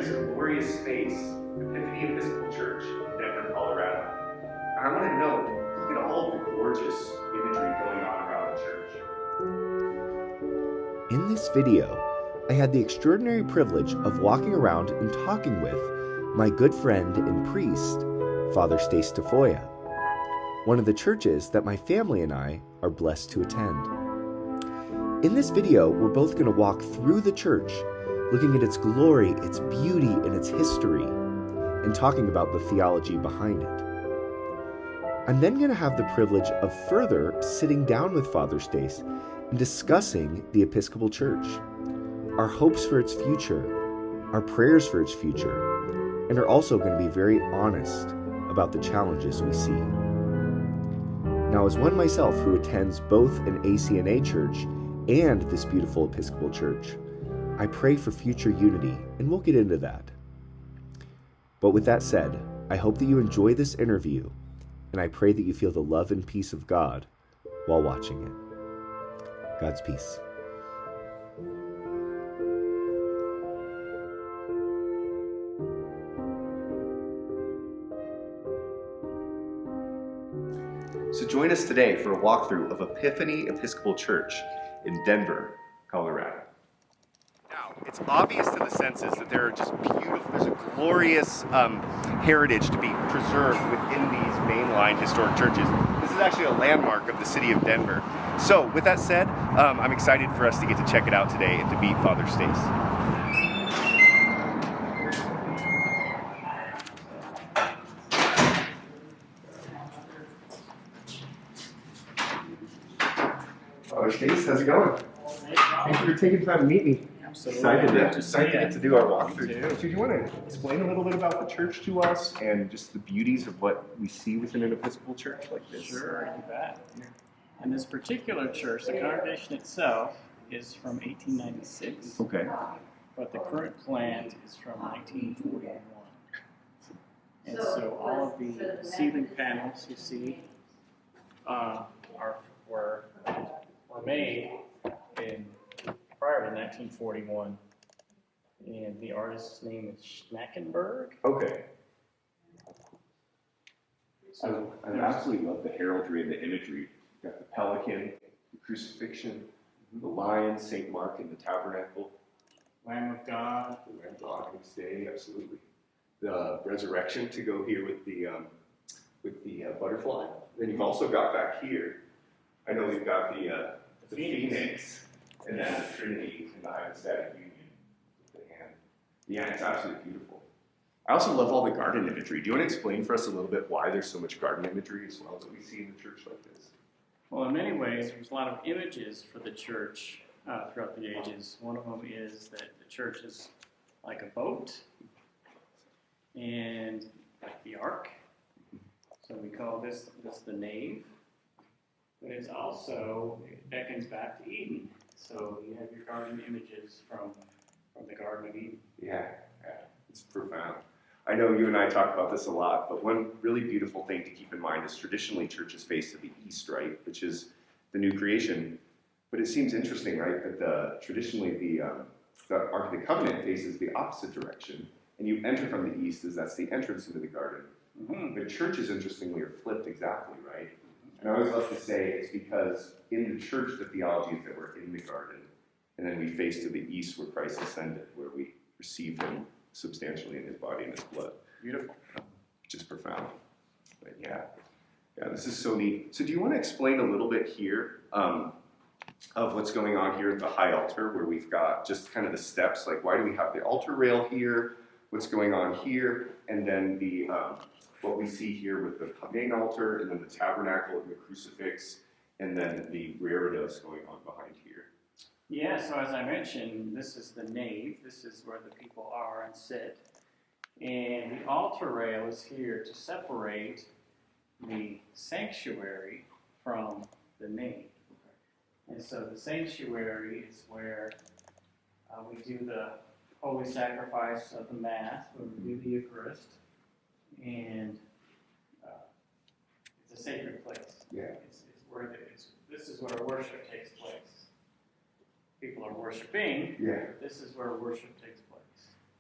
this glorious space, Epiphany Episcopal Church in Denver, Colorado. And I want to know, look at all of the gorgeous imagery going on around the church. In this video, I had the extraordinary privilege of walking around and talking with my good friend and priest, Father Stace Tafoya, one of the churches that my family and I are blessed to attend. In this video, we're both going to walk through the church, looking at its glory, its beauty, and its history, and talking about the theology behind it. I'm then going to have the privilege of further sitting down with Father Stace and discussing the Episcopal Church, our hopes for its future, our prayers for its future, and are also going to be very honest about the challenges we see. Now, as one myself who attends both an ACNA church and this beautiful Episcopal Church, I pray for future unity, and we'll get into that. But with that said, I hope that you enjoy this interview, and I pray that you feel the love and peace of God while watching it. God's peace. So join us today for a walkthrough of Epiphany Episcopal Church in Denver, Colorado. Now, it's obvious to the senses that there are just there's a glorious heritage to be preserved within these mainline historic churches. This is actually a landmark of the city of Denver. So, with that said, I'm excited for us to get to check it out today and to meet Father Stace. Father Stace, how's it going? Thanks for taking time to meet me. Absolutely. Excited to get to do our walkthrough. So do you want to explain a little bit about the church to us and just the beauties of what we see within an Episcopal church like this? Sure, you bet. And this particular church, the congregation itself is from 1896. Okay. But the current plant is from 1941. And so all of the ceiling panels you see were made prior to 1941, and the artist's name is Schnackenberg. Okay. So I absolutely love the heraldry and the imagery. You've got the pelican, the crucifixion, the lion, St. Mark in the tabernacle. Lamb of God. The Lamb of God next day, absolutely. The resurrection to go here with the butterfly. Then you've also got back here, I know we've got the Phoenix, and then the Trinity in the hypostatic union with the hand. Yeah, it's absolutely beautiful. I also love all the garden imagery. Do you want to explain for us a little bit why there's so much garden imagery as well that we see in the church like this? Well, in many ways, there's a lot of images for the church throughout the ages. One of them is that the church is like a boat and like the ark. So we call this the nave. But it beckons back to Eden. So you have your garden images from the Garden of Eden. Yeah, it's profound. I know you and I talk about this a lot, but one really beautiful thing to keep in mind is traditionally churches face to the east, right, which is the new creation. But it seems interesting, right, that traditionally the Ark of the Covenant faces the opposite direction, and you enter from the east as that's the entrance into the garden. Mm-hmm. But churches, interestingly, are flipped exactly, right? And I always love to say it's because in the church, the theology is that we're in the garden, and then we face to the east where Christ ascended, where we receive him substantially in his body and his blood. Beautiful. Which is profound. But yeah, this is so neat. So do you want to explain a little bit here of what's going on here at the high altar, where we've got just kind of the steps, like why do we have the altar rail here, what's going on here, and then the what we see here with the main altar, and then the tabernacle and the crucifix, and then the reredos going on behind here. Yeah, so as I mentioned, this is the nave. This is where the people are and sit. And the altar rail is here to separate the sanctuary from the nave. And so the sanctuary is where we do the holy sacrifice of the Mass, where we do the Eucharist. And it's a sacred place. Yeah. This is where worship takes place. People are worshiping. Yeah. This is where worship takes place.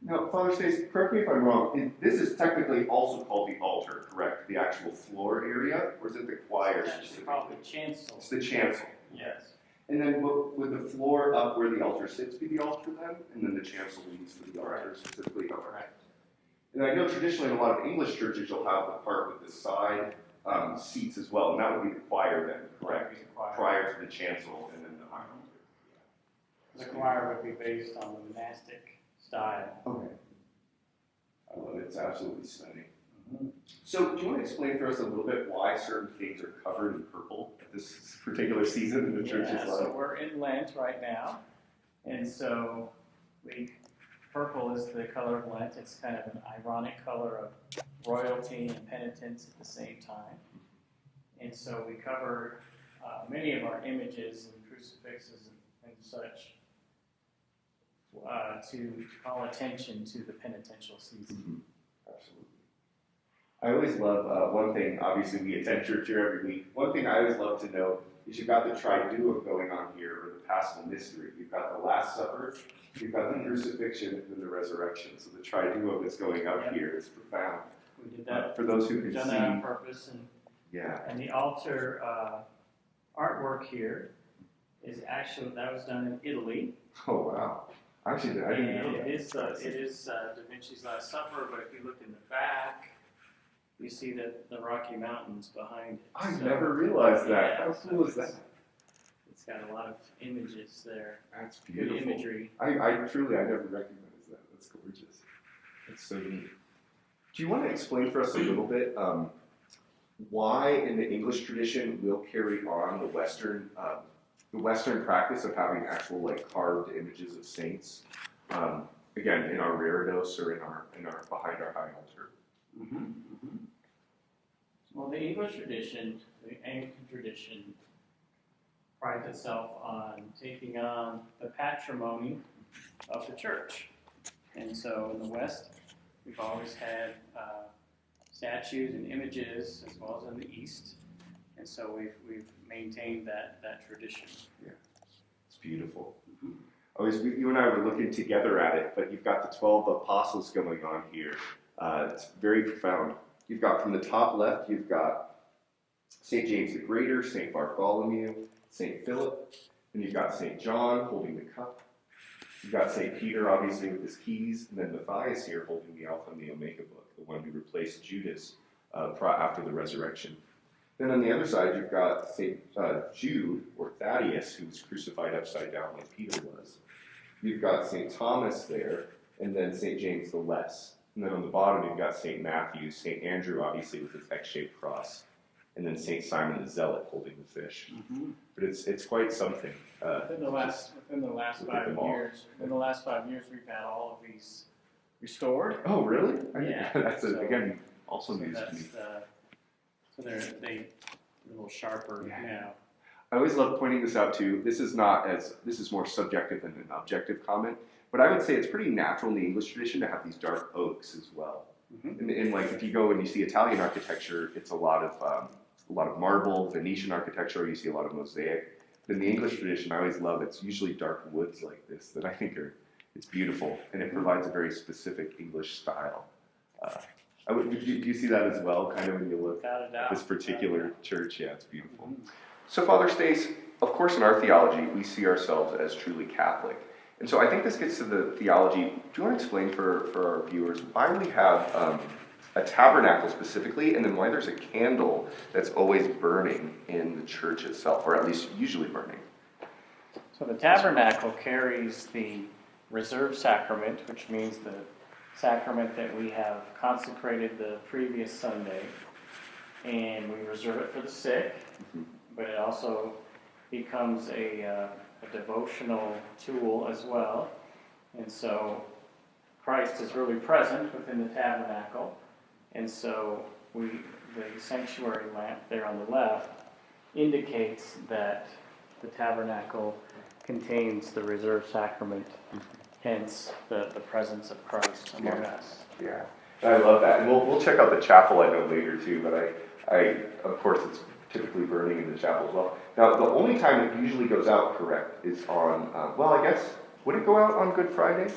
Now, Father Stace, correct me if I'm wrong, this is technically also called the altar, correct? The actual floor area, or is it the choir It's actually called the chancel. It's the chancel. Yes. And then would the floor up where the altar sits be the altar then? And then the chancel leads to the altar specifically? Correct. And I know traditionally in a lot of English churches you'll have the part with the side seats as well, and that would be the choir then, correct? Prior to the chancel and then the high altar. The choir would be based on the monastic style. Okay. I love it. It's absolutely stunning. So, do you want to explain for us a little bit why certain things are covered in purple at this particular season in the church's life? So we're in Lent right now, and so purple is the color of Lent. It's kind of an ironic color of royalty and penitence at the same time. And so we cover many of our images and crucifixes and such to call attention to the penitential season. Mm-hmm. Absolutely. I always love one thing, obviously we attend church here every week. One thing I always love to know is you've got the Triduum going on here, or the Paschal Mystery. You've got the Last Supper, you've got the crucifixion, and then the resurrection. So the Triduum that's going up here is profound. We did that. For those who can We've done see. that on purpose. Yeah. And the altar artwork here is actually, that was done in Italy. Oh, wow. Actually, I didn't know And that. it is Da Vinci's Last Supper, but if you look in the back, you see the Rocky Mountains behind it. I never realized that. Yeah, How cool is that? It's got a lot of images there. That's Good beautiful. imagery. I truly, I never recognized that. That's gorgeous. That's so neat. Do you want to explain for us a little bit why in the English tradition we'll carry on the Western practice of having actual like carved images of saints, again in our reredos or in our behind our high altar? Mm-hmm. Mm-hmm. Well, the English tradition, the Anglican tradition, prides itself on taking on the patrimony of the church. And so in the West, we've always had statues and images, as well as in the East. And so we've maintained that tradition. Yeah, it's beautiful. You and I were looking together at it, but you've got the 12 apostles going on here. It's very profound. You've got from the top left, you've got St. James the Greater, St. Bartholomew, St. Philip, and you've got St. John holding the cup. You've got St. Peter, obviously, with his keys, and then Matthias here holding the Alpha and the Omega book, the one who replaced Judas after the resurrection. Then on the other side, you've got St. Jude, or Thaddeus, who was crucified upside down like Peter was. You've got St. Thomas there, and then St. James the Less. And then on the bottom, you've got St. Matthew, St. Andrew, obviously, with his X-shaped cross, and then St. Simon the Zealot holding the fish. Mm-hmm. But it's quite something. Within the last 5 years, we've had all of these restored. Oh, really? Yeah. That's again also news to me. So they're a little sharper now. I always love pointing this out too. This is more subjective than an objective comment, but I would say it's pretty natural in the English tradition to have these dark oaks as well. Mm-hmm. And like if you go and you see Italian architecture, it's a lot of marble, Venetian architecture, you see a lot of mosaic. But in the English tradition, I always love it's usually dark woods like this that I think it's beautiful, and it provides a very specific English style. Do you see that as well, kind of when you look at this particular church? Yeah, it's beautiful. Mm-hmm. So, Father Stace, of course, in our theology, we see ourselves as truly Catholic. And so I think this gets to the theology. Do you want to explain for our viewers why we have a tabernacle specifically, and then why there's a candle that's always burning in the church itself, or at least usually burning? So the tabernacle carries the reserved sacrament, which means the sacrament that we have consecrated the previous Sunday, and we reserve it for the sick, but it also becomes a devotional tool as well. And so Christ is really present within the tabernacle, and so the sanctuary lamp there on the left indicates that the tabernacle contains the reserved sacrament, hence the presence of Christ among us. Yeah, and I love that. And we'll check out the chapel, I know, later too, but I of course, it's typically burning in the chapel as well. Now, the only time it usually goes out, correct, is on, I guess, would it go out on Good Friday?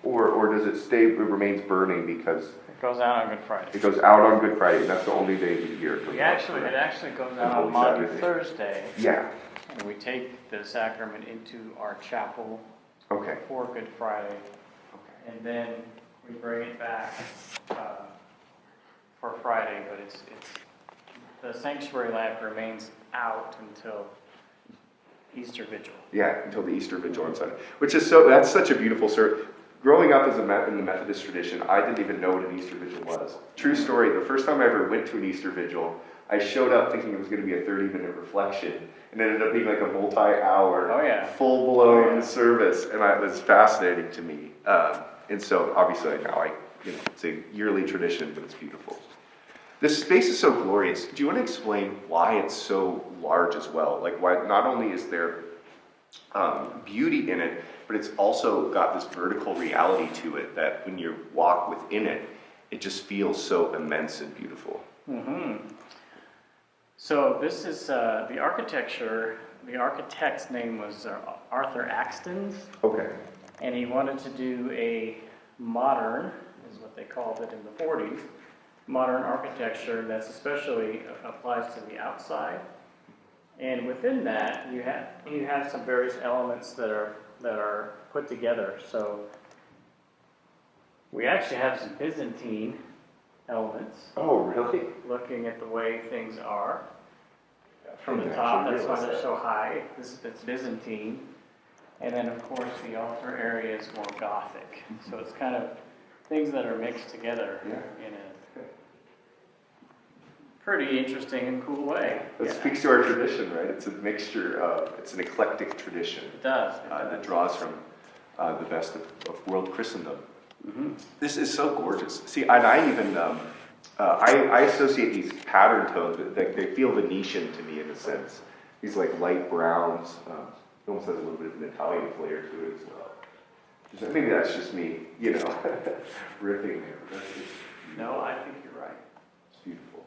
Or does it stay, it remains burning because It goes out on Good Friday. it goes out on Good Friday, and that's the only day of the year? It actually goes out Holy on Maundy Saturday. Thursday, Yeah, and we take the sacrament into our chapel okay. for Good Friday, and then we bring it back for Friday. But it's the sanctuary lamp remains out until Easter Vigil. Yeah, until the Easter Vigil on Sunday, that's such a beautiful service. Growing up in the Methodist tradition, I didn't even know what an Easter Vigil was. True story, the first time I ever went to an Easter Vigil, I showed up thinking it was going to be a 30-minute reflection, and it ended up being like a multi-hour, full-blown service, and it was fascinating to me. And so, obviously, now it's a yearly tradition, but it's beautiful. This space is so glorious. Do you want to explain why it's so large as well? Like, why not only is there beauty in it, but it's also got this vertical reality to it that when you walk within it, it just feels so immense and beautiful. Mm-hmm. So this is the architecture. The architect's name was Arthur Axtons. Okay. And he wanted to do a modern, is what they called it in the 40s, modern architecture that's especially applies to the outside. And within that, you have some various elements that are put together. So we actually have some Byzantine elements. Oh, really? Looking at the way things are from the top, that's why they're so high. It's Byzantine. And then, of course, the altar area is more Gothic. So it's kind of things that are mixed together in a pretty interesting and cool way. It speaks to our tradition, right? It's a mixture it's an eclectic tradition. It does. That draws from the best of world Christendom. Mm-hmm. This is so gorgeous. See, and I even, I associate these pattern tones, they feel Venetian to me in a sense. These like light browns, it almost has a little bit of an Italian flair to it as well. Maybe that's just me, riffing there. No, I think you're right. It's beautiful.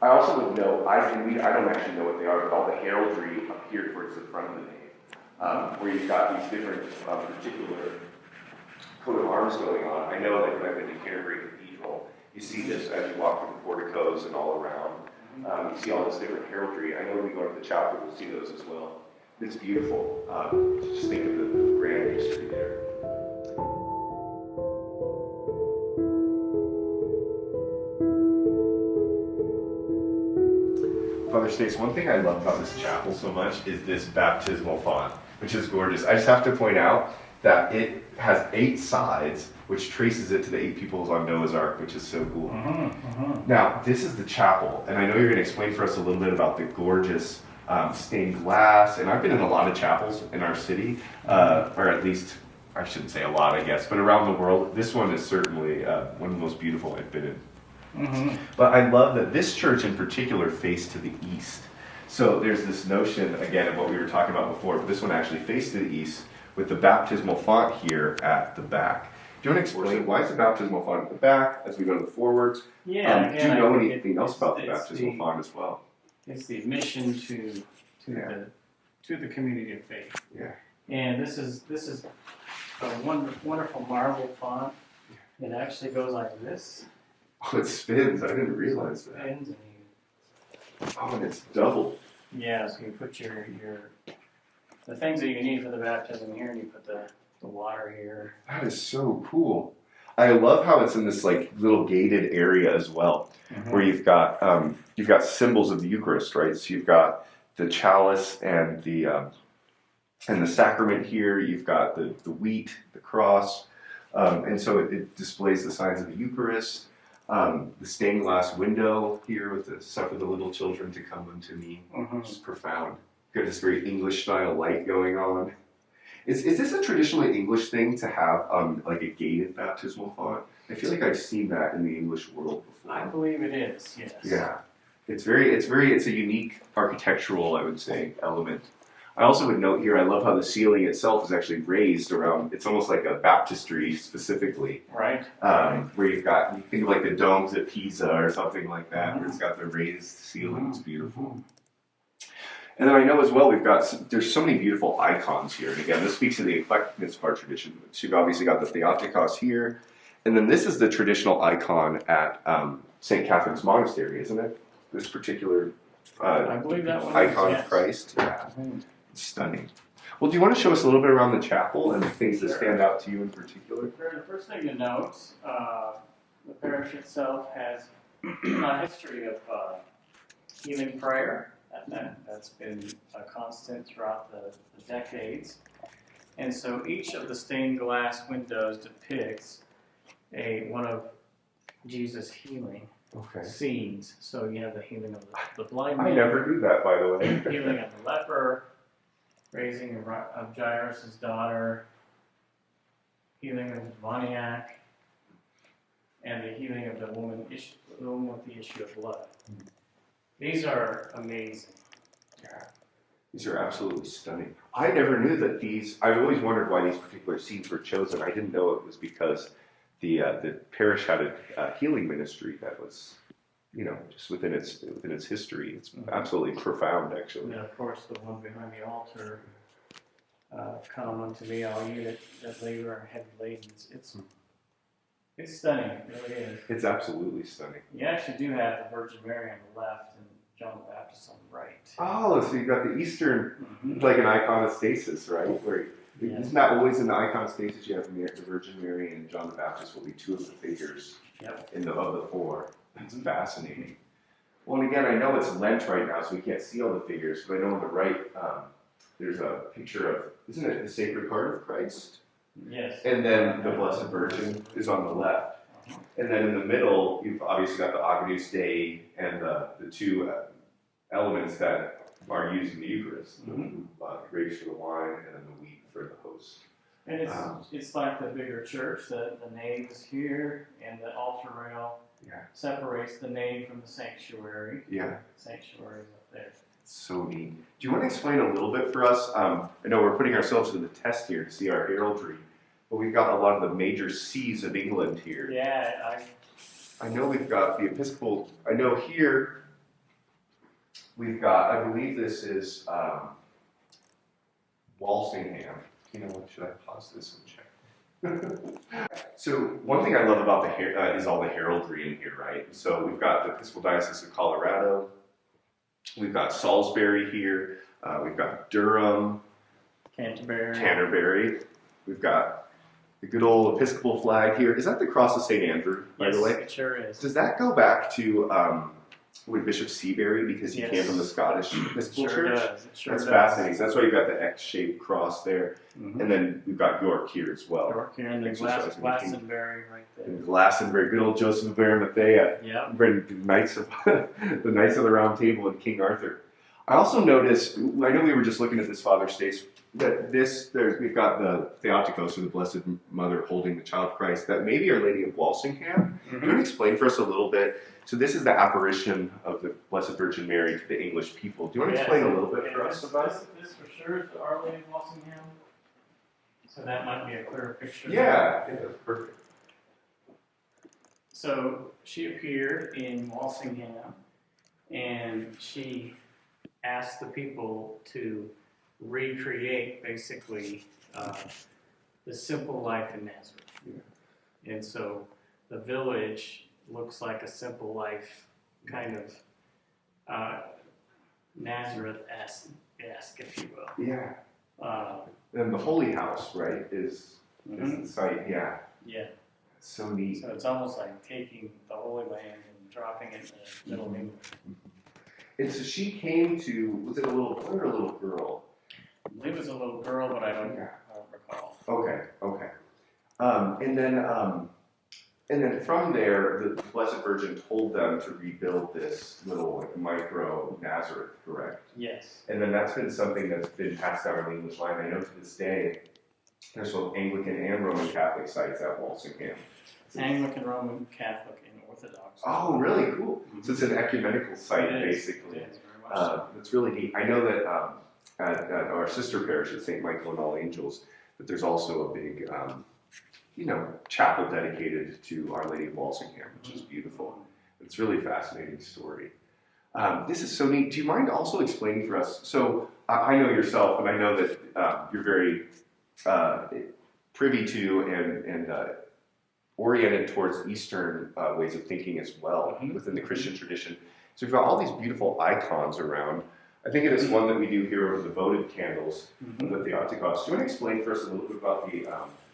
I also would note, I don't actually know what they are, but all the heraldry up here towards the front of the nave, where you've got these different particular coat of arms going on. I know that when I've been to Canterbury Cathedral, you see this as you walk through the porticos and all around. You see all this different heraldry. I know when we go to the chapel, we'll see those as well. It's beautiful. Just think of the grand history there. Father Stace, one thing I love about this chapel so much is this baptismal font, which is gorgeous. I just have to point out that it has 8 sides, which traces it to the 8 peoples on Noah's Ark, which is so cool. Now, this is the chapel, and I know you're going to explain for us a little bit about the gorgeous stained glass, and I've been in a lot of chapels in our city, or at least, I shouldn't say a lot, I guess, but around the world. This one is certainly one of the most beautiful I've been in. But I love that this church in particular faced to the east. So there's this notion, again, of what we were talking about before, but this one actually faced to the east with the baptismal font here at the back. Do you want to explain why is the baptismal font at the back as we go to the forwards? Yeah. Do you know anything else about the baptismal font as well? It's the admission to the community of faith. Yeah. And this is a wonderful marble font. It actually goes like this. Oh, it spins. I didn't realize that. Spins and and it's double. yeah, so you put your the things that you need for the baptism here, and you put the water here. That is so cool. I love how it's in this like little gated area as well, where you've got symbols of the Eucharist, right? So you've got the chalice and the sacrament here. You've got the wheat, the cross, and so it displays the signs of the Eucharist. The stained glass window here with the suffer the little children to come unto me, which is profound. Got this very English style light going on. Is this a traditionally English thing to have like a gated baptismal font? I feel like I've seen that in the English world before. I believe it is. Yes. Yeah, it's a unique architectural, I would say, element. I also would note here, I love how the ceiling itself is actually raised around. It's almost like a baptistry specifically, Right. Where you think of like the domes at Pisa or something like that, where it's got the raised ceiling. It's beautiful. And then I know as well there's so many beautiful icons here. And again, this speaks to the eclecticness of our tradition. So you've obviously got the Theotokos here. And then this is the traditional icon at St. Catherine's Monastery, isn't it? This particular I believe that one icon is, of Christ. Yeah, it's stunning. Well, do you want to show us a little bit around the chapel and the things that stand out to you in particular? Sure. The first thing to note, the parish itself has a history of healing prayer. That's been a constant throughout the decades. And so each of the stained glass windows depicts one of Jesus' healing scenes. So you have the healing of the blind man. I never do that, by the way. Healing of the leper, raising of Jairus' daughter, healing of the demoniac, and the healing of the woman with the issue of blood. These are amazing. Yeah, these are absolutely stunning. I never knew that I've always wondered why these particular scenes were chosen. I didn't know it was because the parish had a healing ministry that was, just within its history. It's absolutely profound, actually. And of course, the one behind the altar, "Come unto me, all you that labor and heavy laden." It's stunning. It really is. It's absolutely stunning. You actually do have the Virgin Mary on the left and John the Baptist on the right. Oh, so you've got the Eastern, like an iconostasis, right? Isn't that always in the iconostasis? You have the Virgin Mary and John the Baptist will be two of the figures of the four. That's fascinating. Well, and again, I know it's Lent right now, so we can't see all the figures, but I know on the right, there's a picture of, isn't it the Sacred Heart of Christ? Yes. And then the Blessed Virgin is on the left. And then in the middle, you've obviously got the Agnus Dei and the two elements that are used in the Eucharist. The grapes for the wine and then the wheat for the host. And it's like the bigger church. The nave is here, and the altar rail separates the nave from the sanctuary. Yeah. Sanctuary is up there. So neat. Do you want to explain a little bit for us? I know we're putting ourselves to the test here to see our heraldry, but we've got a lot of the major sees of England here. Yeah, I know we've got the Episcopal. I know here we've got. I believe this is Walsingham. You know what? Should I pause this and check? So one thing I love about is all the heraldry in here, right? So we've got the Episcopal Diocese of Colorado. We've got Salisbury here. We've got Durham, Canterbury. We've got the good old Episcopal flag here. Is that the Cross of St. Andrew, by the way? Yes, it sure is. Does that go back to Bishop Seabury because he came from the Scottish Episcopal Church? Does. It sure That's does. fascinating. So that's why you've got the X-shaped cross there. And then we've got York here as well. York here and the Glastonbury right there. And Glastonbury, good old Joseph of Arimathea. Yeah. The Knights of the Round Table and King Arthur. I also noticed, I know we were just looking at this, Father Stace, that we've got the Theotokos, or the Blessed Mother holding the Child Christ, that may be Our Lady of Walsingham. Can you explain for us a little bit? So this is the apparition of the Blessed Virgin Mary to the English people. Do you want to explain a little bit for us about it? This for sure is the Our Lady of Walsingham. So that might be a clearer picture. Yeah, that's perfect. So she appeared in Walsingham, and she asked the people to recreate basically the simple life in Nazareth. Yeah. And so the village looks like a simple life, kind of Nazareth-esque, if you will. Yeah. And the Holy House, right, is the site. Yeah. Yeah. It's so neat. So it's almost like taking the Holy Land and dropping it in the middle of England. And so she came to, was it a little boy or a little girl? I believe it was a little girl, but I don't recall. Okay. And then from there, the Blessed Virgin told them to rebuild this little micro Nazareth, correct? Yes. And then that's been something that's been passed down on the English line. I know to this day, there's both Anglican and Roman Catholic sites at Walsingham. Anglican, Roman Catholic, and Orthodox. Oh, really cool. So it's an ecumenical site, basically. It is, very much so. It's really neat. I know that at our sister parish at St. Michael and All Angels, that there's also a big, chapel dedicated to Our Lady of Walsingham, which is beautiful. It's a really fascinating story. This is so neat. Do you mind also explaining for us? So I know yourself, and I know that you're very privy to and oriented towards Eastern ways of thinking as well within the Christian tradition. So we've got all these beautiful icons around. I think it is one that we do here over the votive candles with the Theotokos. Do you want to explain for us a little bit about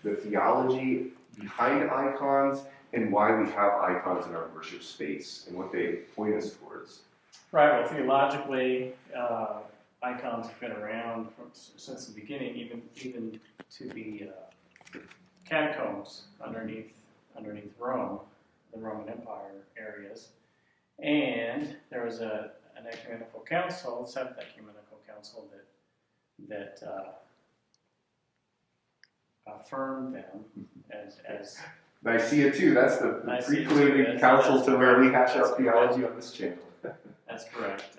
the theology behind icons and why we have icons in our worship space and what they point us towards? Right. Well, theologically, icons have been around since the beginning, even to the catacombs underneath Rome, the Roman Empire areas. And there was an ecumenical council, Seventh Ecumenical Council, that affirmed them as Nicaea too. That's the precluding council to where we hash out theology on this channel. That's correct.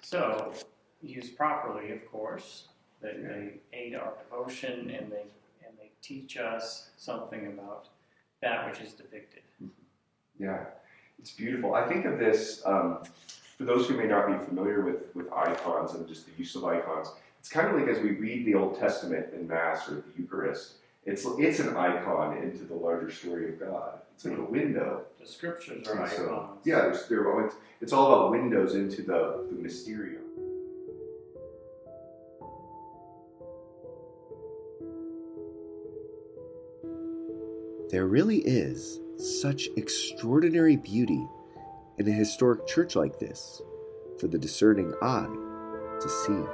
So, used properly, of course, they aid our devotion and they teach us something about that which is depicted. Yeah, it's beautiful. I think of this, for those who may not be familiar with icons and just the use of icons, it's kind of like as we read the Old Testament in Mass or the Eucharist, it's an icon into the larger story of God. It's like a window. The scriptures are icons. So, yeah, it's all about windows into the mysterium. There really is such extraordinary beauty in a historic church like this for the discerning eye to see.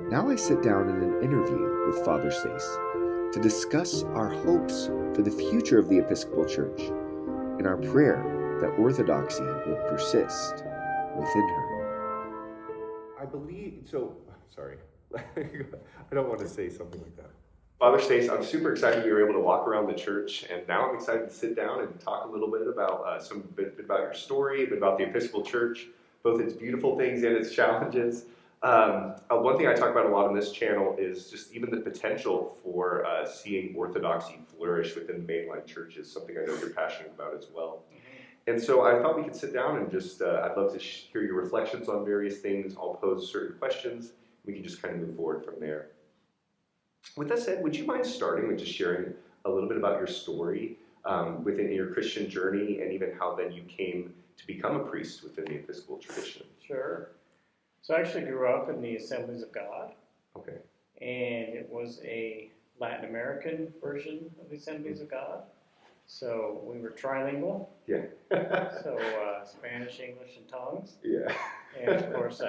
Now I sit down in an interview with Father Stace to discuss our hopes for the future of the Episcopal Church and our prayer that orthodoxy would persist within her. I believe, so, sorry, I don't want to say something like that. Father Stace, I'm super excited you were able to walk around the church, and now I'm excited to sit down and talk a little bit about a bit about your story, a bit about the Episcopal Church, both its beautiful things and its challenges. One thing I talk about a lot on this channel is just even the potential for seeing orthodoxy flourish within the mainline churches, something I know you're passionate about as well. And so I thought we could sit down and just, I'd love to hear your reflections on various things. I'll pose certain questions. We can just kind of move forward from there. With that said, would you mind starting with just sharing a little bit about your story within your Christian journey and even how then you came to become a priest within the Episcopal tradition? Sure. So I actually grew up in the Assemblies of God. Okay. And it was a Latin American version of the Assemblies of God. So we were trilingual. Yeah. So Spanish, English, and tongues. Yeah. And of course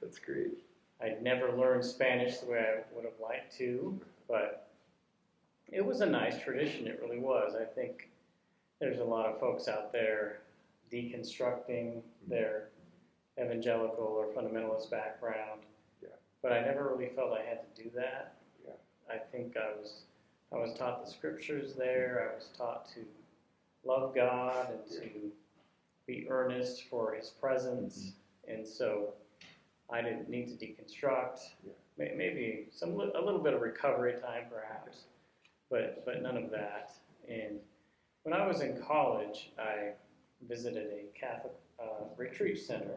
That's great. I'd never learned Spanish the way I would have liked to, but it was a nice tradition, it really was. I think there's a lot of folks out there deconstructing their evangelical or fundamentalist background, but I never really felt I had to do that. Yeah. I think I was taught the scriptures there. I was taught to love God and to be earnest for His presence, and so I didn't need to deconstruct. Maybe a little bit of recovery time, perhaps, but none of that. And when I was in college, I visited a Catholic retreat center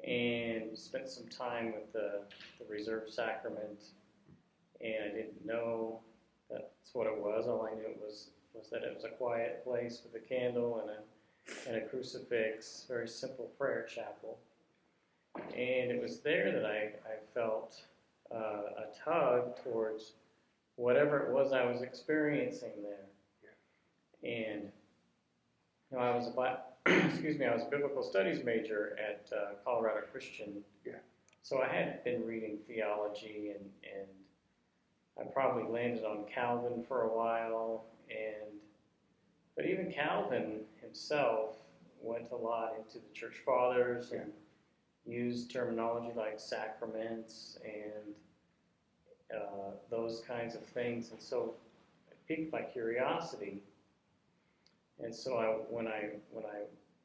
and spent some time with the reserved sacrament. And I didn't know that's what it was. All I knew was that it was a quiet place with a candle and a crucifix, very simple prayer chapel. And it was there that I felt a tug towards whatever it was I was experiencing there. And I was a biblical studies major at Colorado Christian. Yeah. So I had been reading theology, and I probably landed on Calvin for a while. But even Calvin himself went a lot into the Church Fathers and used terminology like sacraments and those kinds of things, and so it piqued my curiosity. And so when I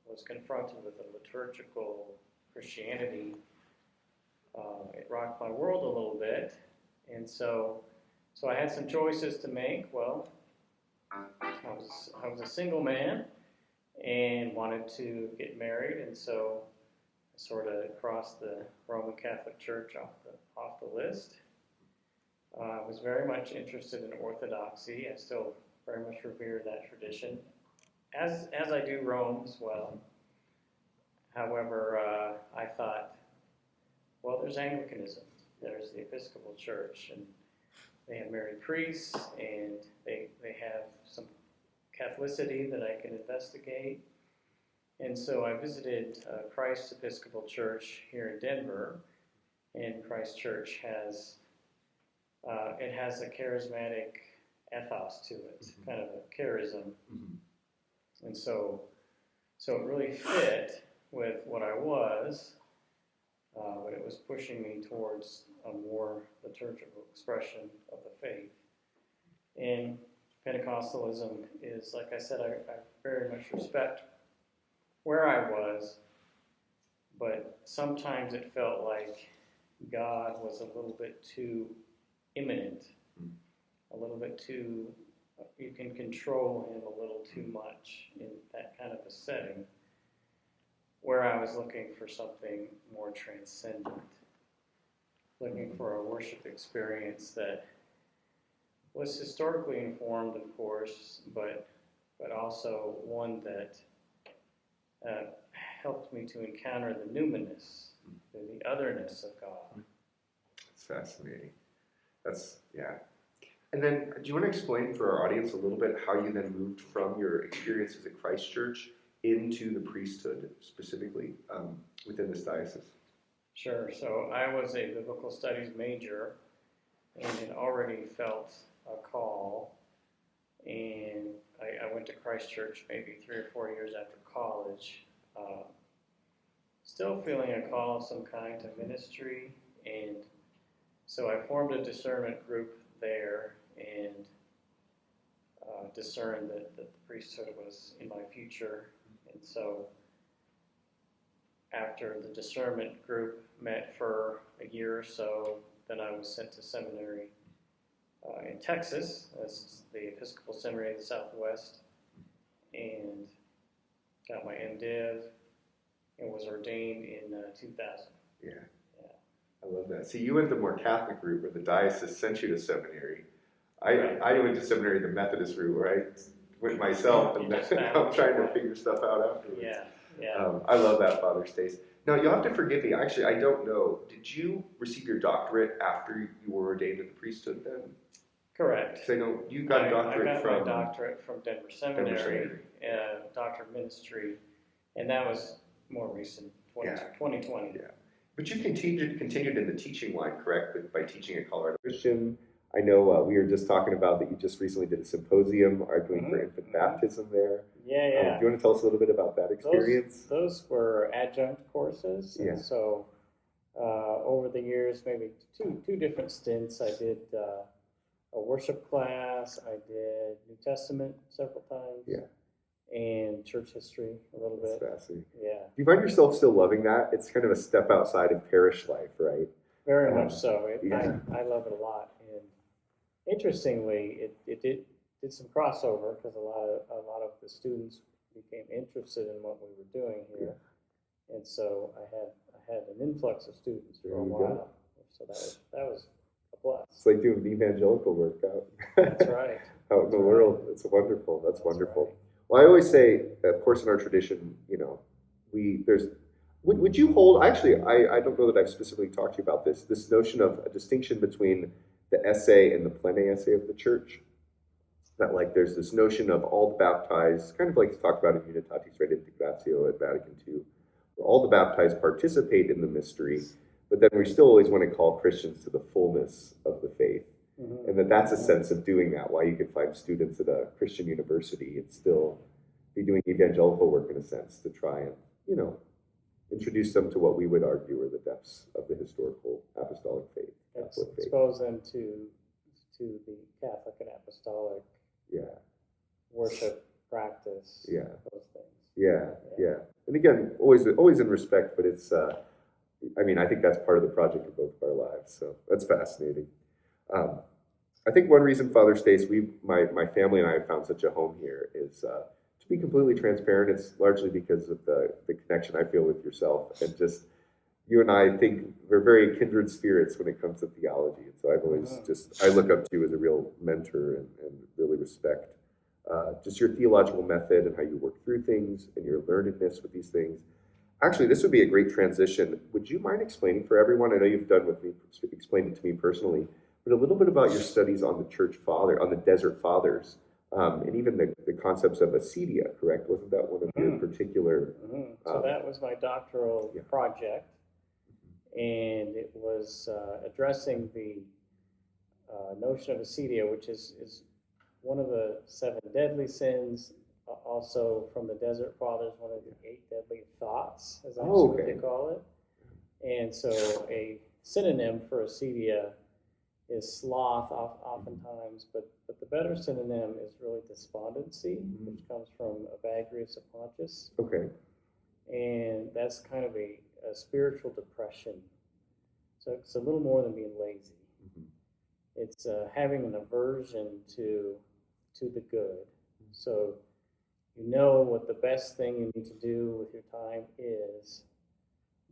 was confronted with a liturgical Christianity, it rocked my world a little bit, and so I had some choices to make. Well, I was a single man, and wanted to get married, and so I sort of crossed the Roman Catholic Church off the list. I was very much interested in Orthodoxy. I still very much revere that tradition, as I do Rome as well. However, I thought, well, there's Anglicanism, there's the Episcopal Church, and they have married priests, and they have some Catholicity that I can investigate. And so I visited Christ Episcopal Church here in Denver, and Christ Church has a charismatic ethos to it, kind of a charism. And so it really fit with what I was, but it was pushing me towards a more liturgical expression of the faith. And Pentecostalism is, like I said, I very much respect where I was, but sometimes it felt like God was a little bit too immanent, a little bit too, you can control him a little too much in that kind of a setting, where I was looking for something more transcendent, looking for a worship experience that was historically informed, of course, but also one that helped me to encounter the numinous, the otherness of God. It's fascinating. Yeah. And then, do you want to explain for our audience a little bit how you then moved from your experiences at Christ Church into the priesthood, specifically within this diocese? Sure. So I was a biblical studies major and had already felt a call, and I went to Christ Church maybe 3 or 4 years after college, still feeling a call of some kind to ministry, and so I formed a discernment group there and discerned that the priesthood was in my future. And so after the discernment group met for a year or so, then I was sent to seminary in Texas. That's the Episcopal Seminary of the Southwest, and got my MDiv and was ordained in 2000. Yeah. I love that. See, you went the more Catholic route where the diocese sent you to seminary. I went to seminary the Methodist route where I went myself and I'm trying to figure stuff out afterwards. Yeah. I love that, Father Stace. Now, you'll have to forgive me. Actually, I don't know. Did you receive your doctorate after you were ordained in the priesthood then? Correct. Because I know you got a doctorate from... I got my doctorate from Denver Seminary, Doctor of Ministry, and that was more recent, 2020. Yeah. But you continued in the teaching line, correct? By teaching at Colorado Christian. I know we were just talking about that you just recently did a symposium arguing for infant baptism there. Yeah. Do you want to tell us a little bit about that experience? Those were adjunct courses. Yeah. And so over the years, maybe two different stints, I did a worship class, I did New Testament several times. Yeah. And church history a little bit. That's fascinating. Yeah. Do you find yourself still loving that? It's kind of a step outside of parish life, right? Very much so. I love it a lot. And interestingly, it did some crossover because a lot of the students became interested in what we were doing here, and so I had an influx of students for a while. So that was a blast. It's like doing evangelical work out. That's right. Out in the world. It's wonderful. That's wonderful. Right. Well, I always say, of course, in our tradition, would you hold, actually, I don't know that I've specifically talked to you about this notion of a distinction between the essay and the plene essay of the church. That there's this notion of all the baptized, kind of like talked about in Unitatis Redintegratio at Vatican II, where all the baptized participate in the mystery, but then we still always want to call Christians to the fullness of the faith. Mm-hmm. And that's a sense of doing that, why you could find students at a Christian university and still be doing evangelical work in a sense to try and, introduce them to what we would argue are the depths of the historical apostolic faith. Expose them to the Catholic and apostolic worship practice. Yeah. Those things. Yeah. And again, always in respect, but it's, I think that's part of the project of both of our lives. So that's fascinating. I think one reason, Father Stace, my family and I have found such a home here is to To be completely transparent, it's largely because of the connection I feel with yourself, and just you and I think we're very kindred spirits when it comes to theology. And so I've always I look up to you as a real mentor and really respect just your theological method and how you work through things and your learnedness with these things. Actually, this would be a great transition. Would you mind explaining for everyone? I know you've done with me, explained it to me personally, but a little bit about your studies on the Church Father, on the Desert Fathers, and even the concepts of acedia, correct? Wasn't that one of your particular? So that was my doctoral project, and it was addressing the notion of acedia, which is one of the 7 deadly sins. Also, from the Desert Fathers, one of the 8 deadly thoughts, is actually what they call it. And so, a synonym for acedia is sloth, oftentimes, but the better synonym is really despondency, which comes from Evagrius of Pontus. Okay. And that's kind of a spiritual depression. So it's a little more than being lazy. It's having an aversion to the good. So you know what the best thing you need to do with your time is,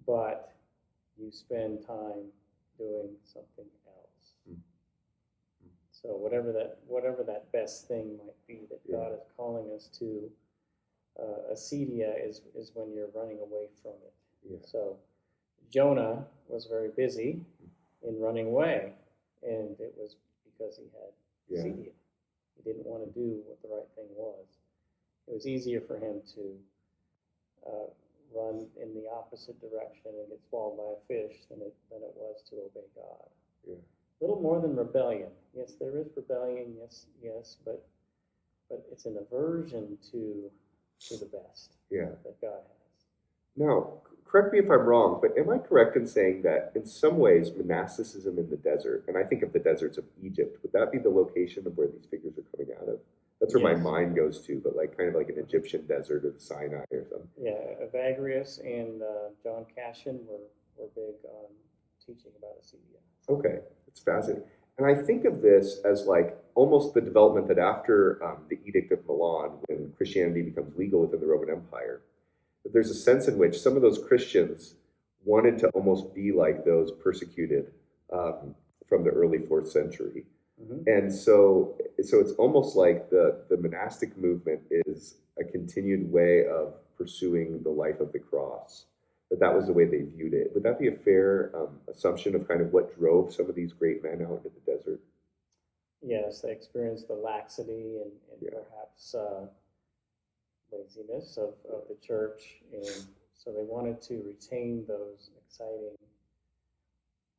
but you spend time doing something else. So whatever that best thing might be that God is calling us to, acedia is when you're running away from it. So Jonah was very busy in running away, and it was because he had acedia. He didn't want to do what the right thing was. It was easier for him to run in the opposite direction and get swallowed by a fish than it was to obey God. A little more than rebellion. Yes, there is rebellion. Yes, but it's an aversion to the best that God has. Now, correct me if I'm wrong, but am I correct in saying that in some ways monasticism in the desert, and I think of the deserts of Egypt, would that be the location of where these figures are coming out of? That's where my mind goes to, but like kind of like an Egyptian desert or the Sinai or something. Yeah, Evagrius and John Cassian were big on teaching about acedia. Okay, it's fascinating. And I think of this as like almost the development that after the Edict of Milan, when Christianity becomes legal within the Roman Empire, that there's a sense in which some of those Christians wanted to almost be like those persecuted from the early 4th century. And so it's almost like the monastic movement is a continued way of pursuing the life of the cross, that was the way they viewed it. Would that be a fair assumption of kind of what drove some of these great men out into the desert? Yes, they experienced the laxity and perhaps laziness of the church, and so they wanted to retain those exciting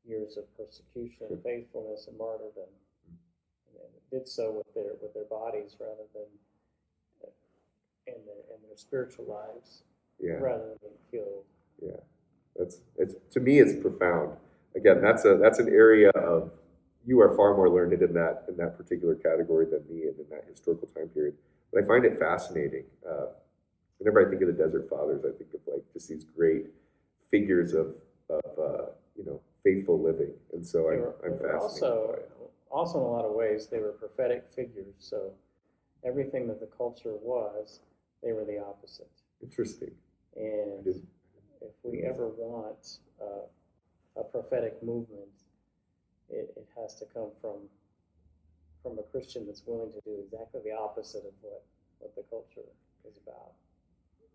years of persecution, faithfulness, and martyrdom. And did so with their bodies rather than in their spiritual lives, rather than being killed. It's to me it's profound. Again, that's an area of, you are far more learned in that particular category than me and in that historical time period. But I find it fascinating. Whenever I think of the Desert Fathers, I think of like just these great figures of faithful living, and so I'm fascinated by it. Also, in a lot of ways, they were prophetic figures. So everything that the culture was, they were the opposite. Interesting. And if we ever want a prophetic movement, it has to come from a Christian that's willing to do exactly the opposite of what the culture is about.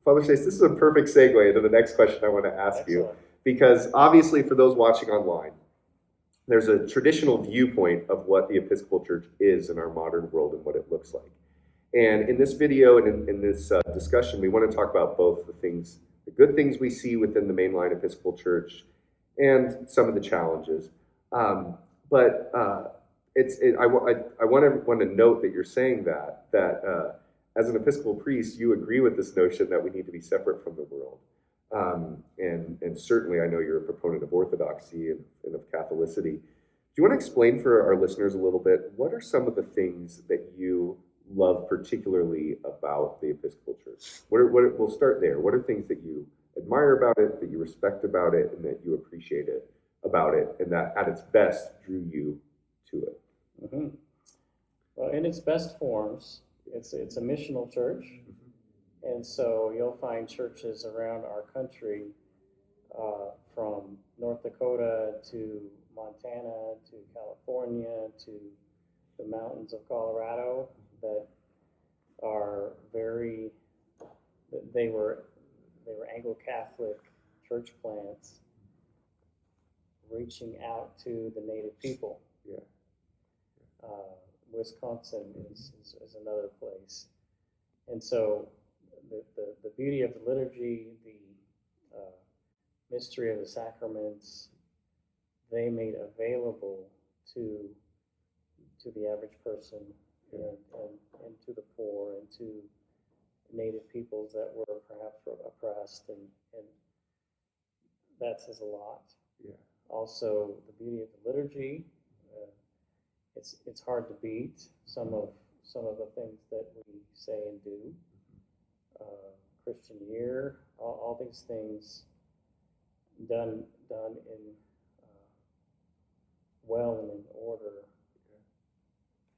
Father Stace, this is a perfect segue into the next question I want to ask you, because obviously for those watching online, there's a traditional viewpoint of what the Episcopal Church is in our modern world and what it looks like. And in this video and in this discussion, we want to talk about both the good things we see within the mainline Episcopal Church and some of the challenges. I want everyone to note that you're saying that as an Episcopal priest, you agree with this notion that we need to be separate from the world. And certainly I know you're a proponent of Orthodoxy and of Catholicity. Do you want to explain for our listeners a little bit, what are some of the things that you love particularly about the Episcopal Church? We'll start there. What are things that you admire about it, that you respect about it, and that you appreciate about it, and that at its best drew you to it? Well, in its best forms, it's a missional church. And so you'll find churches around our country, from North Dakota to Montana to California to the mountains of Colorado, that are they were Anglo-Catholic church plants reaching out to the native people. Yeah. Wisconsin is another place. And so the beauty of the liturgy, the mystery of the sacraments, they made available to the average person, and to the poor, and to native peoples that were perhaps oppressed, and that says a lot. Yeah. Also, the beauty of the liturgy, it's hard to beat some of the things that we say and do. Christian year, all these things done in well and in order.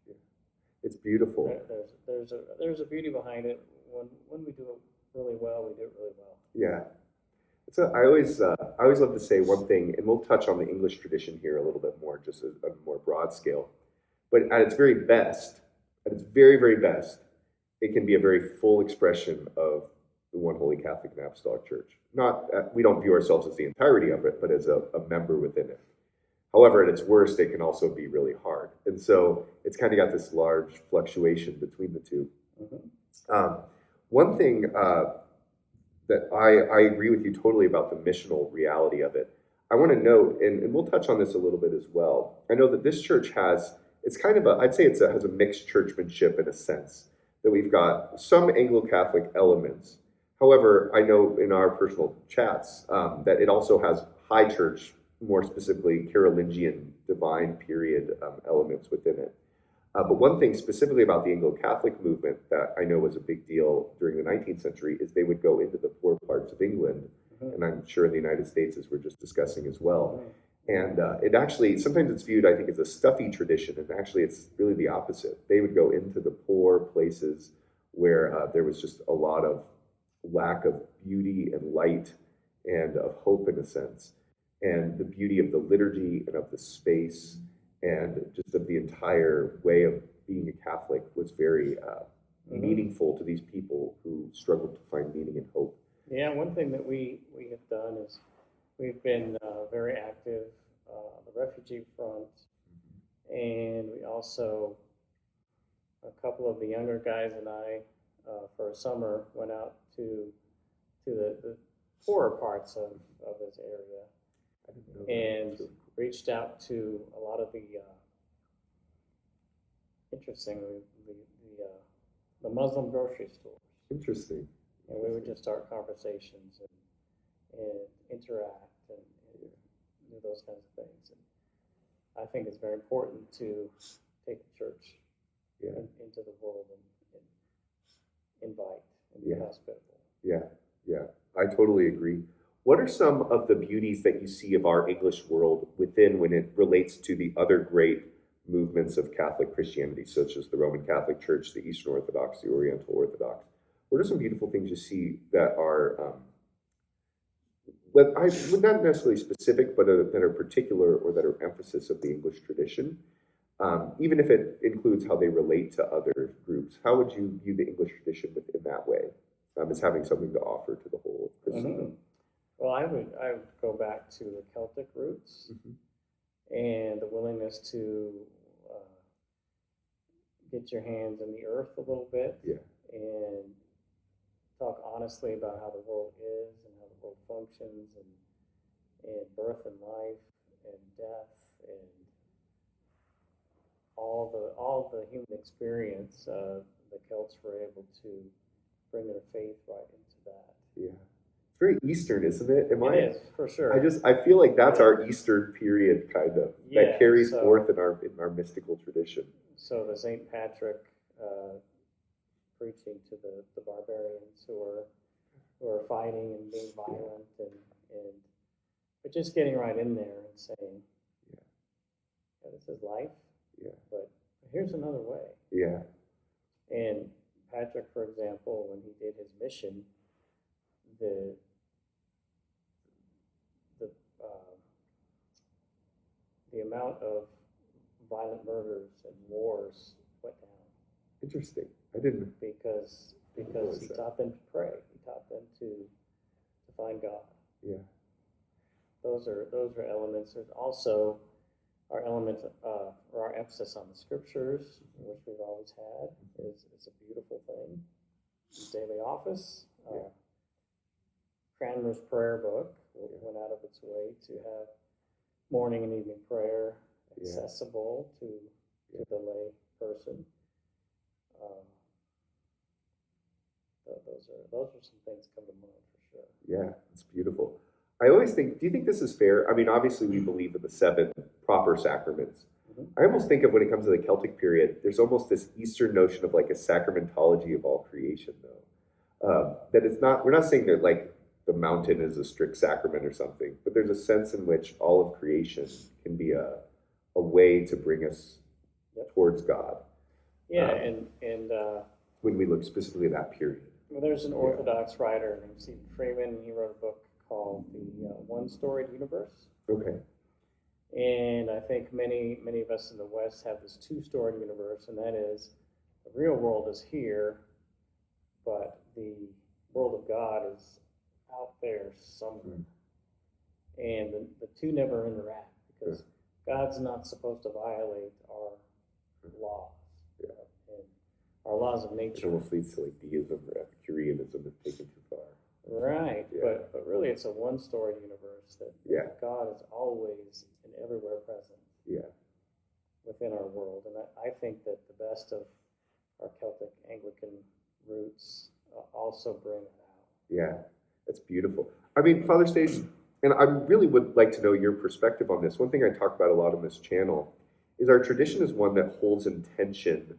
Yeah. It's beautiful. There's a beauty behind it. When we do it really well, we do it really well. Yeah. So I always love to say one thing, and we'll touch on the English tradition here a little bit more, just a more broad scale. But at its very best, at its very, very best, it can be a very full expression of the one holy Catholic and Apostolic Church. We don't view ourselves as the entirety of it, but as a member within it. However, at its worst, it can also be really hard. And so it's kind of got this large fluctuation between the two. Mm-hmm. One thing that I agree with you totally about the missional reality of it. I want to note, and we'll touch on this a little bit as well. I know that this church has a mixed churchmanship in a sense, that we've got some Anglo-Catholic elements. However, I know in our personal chats that it also has high church, more specifically Carolingian divine period elements within it. But one thing specifically about the Anglo-Catholic movement that I know was a big deal during the 19th century is they would go into the poor parts of England, and I'm sure in the United States, as we're just discussing as well. And it actually, sometimes it's viewed, I think, as a stuffy tradition, and actually it's really the opposite. They would go into the poor places where there was just a lot of lack of beauty and light and of hope in a sense. And the beauty of the liturgy and of the space and just of the entire way of being a Catholic was very meaningful to these people who struggled to find meaning and hope. Yeah, one thing that we have done is we've been very active on the refugee front, and we also, a couple of the younger guys and I, for a summer, went out to the poorer parts of this area, and reached out to a lot of the, interestingly, the Muslim grocery stores. Interesting. And we would just start conversations and interact and do those kinds of things. And I think it's very important to take the church into the world and invite and be hospitable. Yeah, I totally agree. What are some of the beauties that you see of our English world when it relates to the other great movements of Catholic Christianity, such as the Roman Catholic Church, the Eastern Orthodox, the Oriental Orthodox? What are some beautiful things you see that are, not necessarily specific, but that are particular or that are emphasis of the English tradition, even if it includes how they relate to other groups? How would you view the English tradition in that way, as having something to offer to the whole of Christendom? Mm-hmm. Well, I would go back to the Celtic roots and the willingness to get your hands in the earth a little bit and talk honestly about how the world is and how the world functions, and birth and life and death and all the human experience. The Celts were able to bring their faith right into that. Yeah. It's very Eastern, isn't it? It is, for sure. I feel like that's our Eastern period, kind of, that carries forth in our mystical tradition. So the St. Patrick preaching to the barbarians who are fighting and being violent, but just getting right in there and saying, this is life, but here's another way. Yeah. And Patrick, for example, when he did his mission, the amount of violent murders and wars went down. Interesting. I didn't. Because he taught them to pray. He taught them to find God. Yeah. Those are elements. There's also our element or our emphasis on the scriptures, which we've always had, is a beautiful thing. Daily office. Cranmer's prayer book went out of its way to have morning and evening prayer accessible to the lay person. Those are some things come to mind for sure. Yeah, it's beautiful. I always think, do you think this is fair? I mean, obviously we believe in the 7 proper sacraments. Mm-hmm. I almost think of when it comes to the Celtic period, there's almost this Eastern notion of like a sacramentology of all creation, though. That it's not, we're not saying that like the mountain is a strict sacrament or something, but there's a sense in which all of creation can be a way to bring us towards God. Yeah, and when we look specifically at that period. Well, there's an Orthodox writer named Stephen Freeman. He wrote a book called The One-Storied Universe. Okay. And I think many of us in the West have this 2-storied universe, and that is the real world is here, but the world of God is out there somewhere. And the two never interact because God's not supposed to violate our laws. And our laws of nature. It almost leads to like deism or Epicureanism if taken too far. Right, but really it's a one-storied universe that God is always and everywhere present within our world. And I think that the best of our Celtic Anglican roots also bring that out. Yeah, that's beautiful. I mean, Father Stace, and I really would like to know your perspective on this. One thing I talk about a lot on this channel is our tradition is one that holds in tension,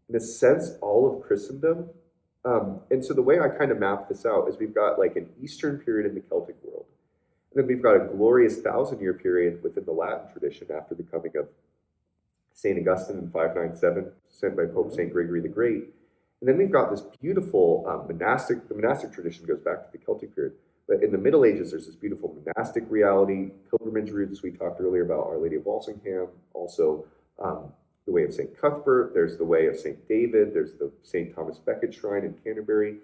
in a sense, all of Christendom. And so the way I kind of map this out is we've got like an Eastern period in the Celtic world. And then we've got a glorious 1,000-year period within the Latin tradition after the coming of St. Augustine in 597, sent by Pope St. Gregory the Great. And then we've got this beautiful the monastic tradition goes back to the Celtic period. But in the Middle Ages, there's this beautiful monastic reality, pilgrimage routes. We talked earlier about Our Lady of Walsingham, also the way of St. Cuthbert, there's the way of St. David, there's the St. Thomas Becket shrine in Canterbury.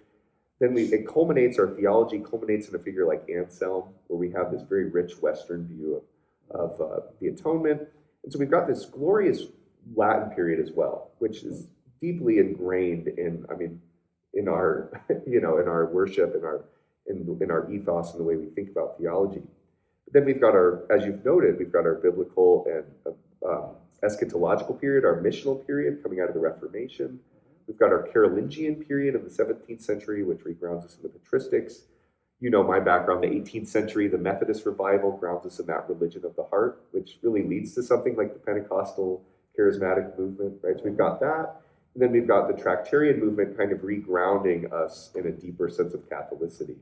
Then our theology culminates in a figure like Anselm, where we have this very rich Western view of the atonement. And so we've got this glorious Latin period as well, which is deeply ingrained in our, in our worship, in our ethos and the way we think about theology. But then we've got as you've noted, we've got our biblical and eschatological period, our missional period coming out of the Reformation. We've got our Carolingian period of the 17th century, which grounds us in the patristics. You know my background, the 18th century, the Methodist revival grounds us in that religion of the heart, which really leads to something like the Pentecostal charismatic movement, right? So we've got that. And then we've got the Tractarian movement kind of regrounding us in a deeper sense of Catholicity.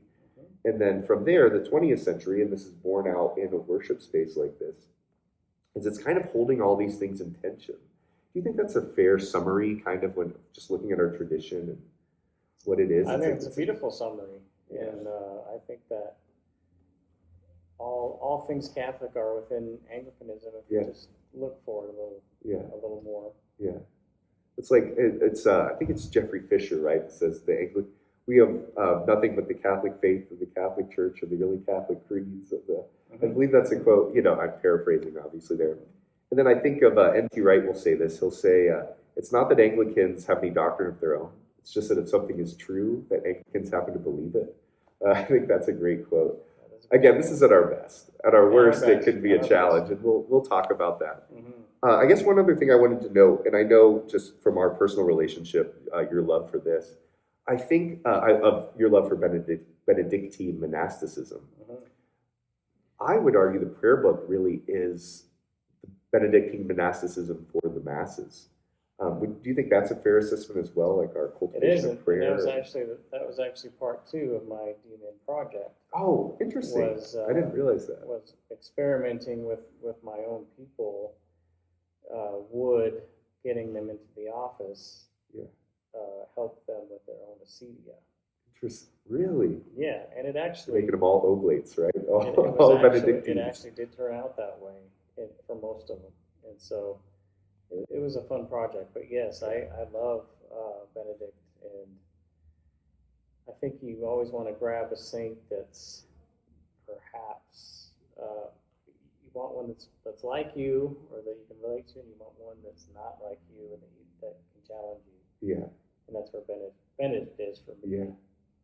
And then from there, the 20th century, and this is borne out in a worship space like this, is it's kind of holding all these things in tension. Do you think that's a fair summary, kind of, when just looking at our tradition and what it is? I think it's a beautiful summary, and I think that all things Catholic are within Anglicanism if you just look for it a little more. Yeah, it's like I think it's Jeffrey Fisher, right? It says we have nothing but the Catholic faith of the Catholic Church or the early Catholic creeds of the. I believe that's a quote. I'm paraphrasing obviously there. And then I think of N.T. Wright will say this. He'll say, it's not that Anglicans have any doctrine of their own. It's just that if something is true, that Anglicans happen to believe it. I think that's a great quote. Again, this is at our best. At our worst, it could be a challenge, and we'll talk about that. I guess one other thing I wanted to note, and I know just from our personal relationship, your love for this, I think of your love for Benedictine monasticism. I would argue the prayer book really is the Benedictine monasticism for the masses. Do you think that's a fair assessment as well, like our cultivation of prayer? That was actually part 2 of my DMin project. Oh, interesting. I didn't realize that. Was experimenting with my own people, getting them into the office help them with their own acedia. Interesting. Really? Yeah, and it actually Making them all oblates, right? it All Benedictines. actually did turn out that way for most of them, and so it was a fun project. But yes, I love Benedict, and I think you always want to grab a saint that's perhaps you want one that's like you, or that you can relate to, and you want one that's not like you, and that can challenge you. Yeah. And that's where Benedict is for me. Yeah.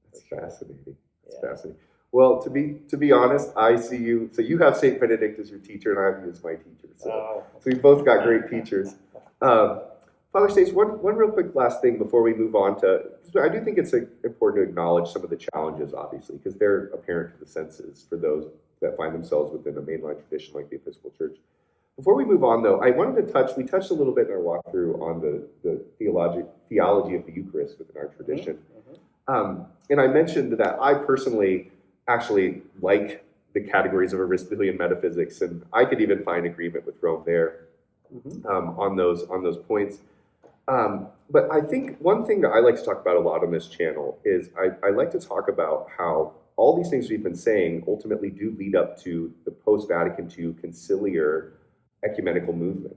That's fascinating. That's Yeah. fascinating. Well, to be honest, I see you. So you have Saint Benedict as your teacher, and I have you as my teacher. So we both got great teachers. Father Stace, one real quick last thing before we move on to. I do think it's important to acknowledge some of the challenges, obviously, because they're apparent to the senses for those that find themselves within a mainline tradition like the Episcopal Church. Before we move on, though, I wanted to we touched a little bit in our walkthrough on the theology of the Eucharist within our tradition. And I mentioned that I personally actually like the categories of Aristotelian metaphysics, and I could even find agreement with Rome there on those points. But I think one thing that I like to talk about a lot on this channel is I like to talk about how all these things we've been saying ultimately do lead up to the post-Vatican II conciliar ecumenical movement.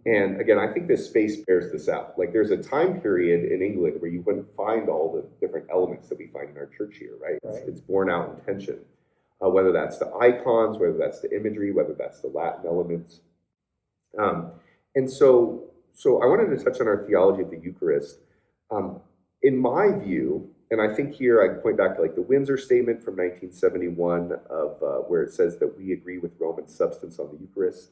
And again, I think this space bears this out. Like there's a time period in England where you wouldn't find all the different elements that we find in our church here, right? It's borne out in tension, whether that's the icons, whether that's the imagery, whether that's the Latin elements. And so I wanted to touch on our theology of the Eucharist. In my view, and I think here I point back to like the Windsor Statement from 1971 of where it says that we agree with Roman substance on the Eucharist.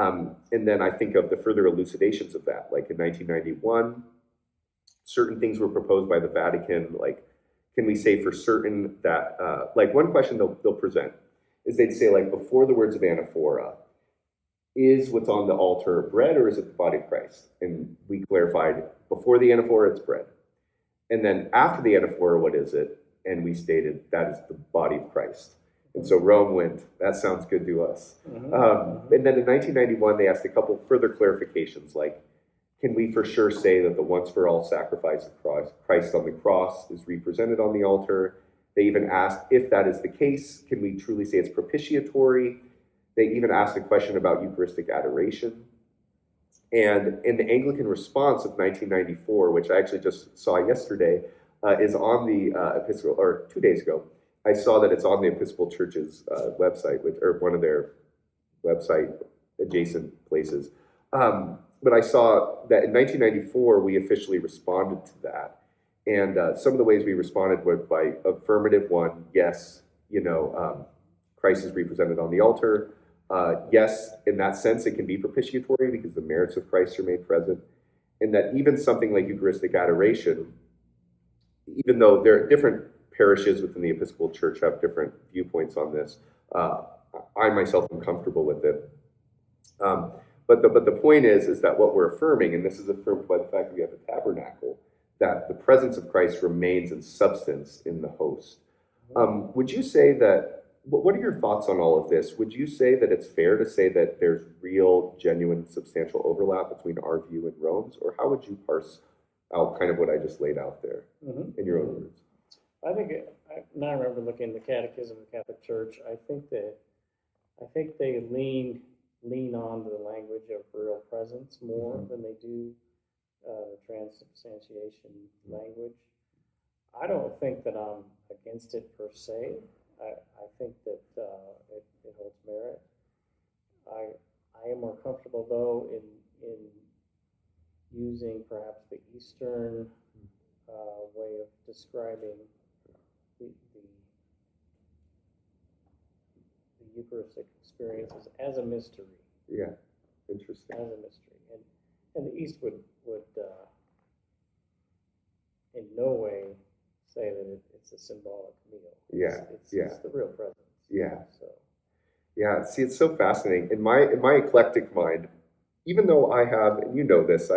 And then I think of the further elucidations of that, like in 1991, certain things were proposed by the Vatican, like, can we say for certain that, like one question they'll present is they'd say like, before the words of anaphora, is what's on the altar bread or is it the body of Christ? And we clarified, before the anaphora, it's bread. And then after the anaphora, what is it? And we stated, that is the body of Christ. And so Rome went, that sounds good to us. And then in 1991, they asked a couple further clarifications, like, can we for sure say that the once-for-all sacrifice of Christ on the cross is represented on the altar? They even asked, if that is the case, can we truly say it's propitiatory? They even asked a question about Eucharistic adoration. And in the Anglican response of 1994, which I actually just saw yesterday, is on the Episcopal, or 2 days ago, I saw that it's on the Episcopal Church's website, or one of their website adjacent places. But I saw that in 1994, we officially responded to that. And some of the ways we responded were by affirmative one, yes, Christ is represented on the altar. Yes, in that sense, it can be propitiatory because the merits of Christ are made present. And that even something like Eucharistic adoration, even though there are different parishes within the Episcopal Church have different viewpoints on this, I myself am comfortable with it. But the point is that what we're affirming, and this is affirmed by the fact that we have a tabernacle, that the presence of Christ remains in substance in the host. Would you say that, what are your thoughts on all of this? Would you say that it's fair to say that there's real, genuine, substantial overlap between our view and Rome's? Or how would you parse out kind of what I just laid out there in your own words? I think, now I remember looking at the Catechism of the Catholic Church, I think they lean on the language of real presence more than they do the transubstantiation language. I don't think that I'm against it per se. I think that it holds merit. I am more comfortable though in using perhaps the Eastern way of describing the Eucharistic experiences as a mystery. Yeah, interesting. As a mystery, and the East would in no way say that it's a symbolic meal. It's the real presence. Yeah. So. Yeah. See, it's so fascinating. In my eclectic mind, even though I have, and you know this,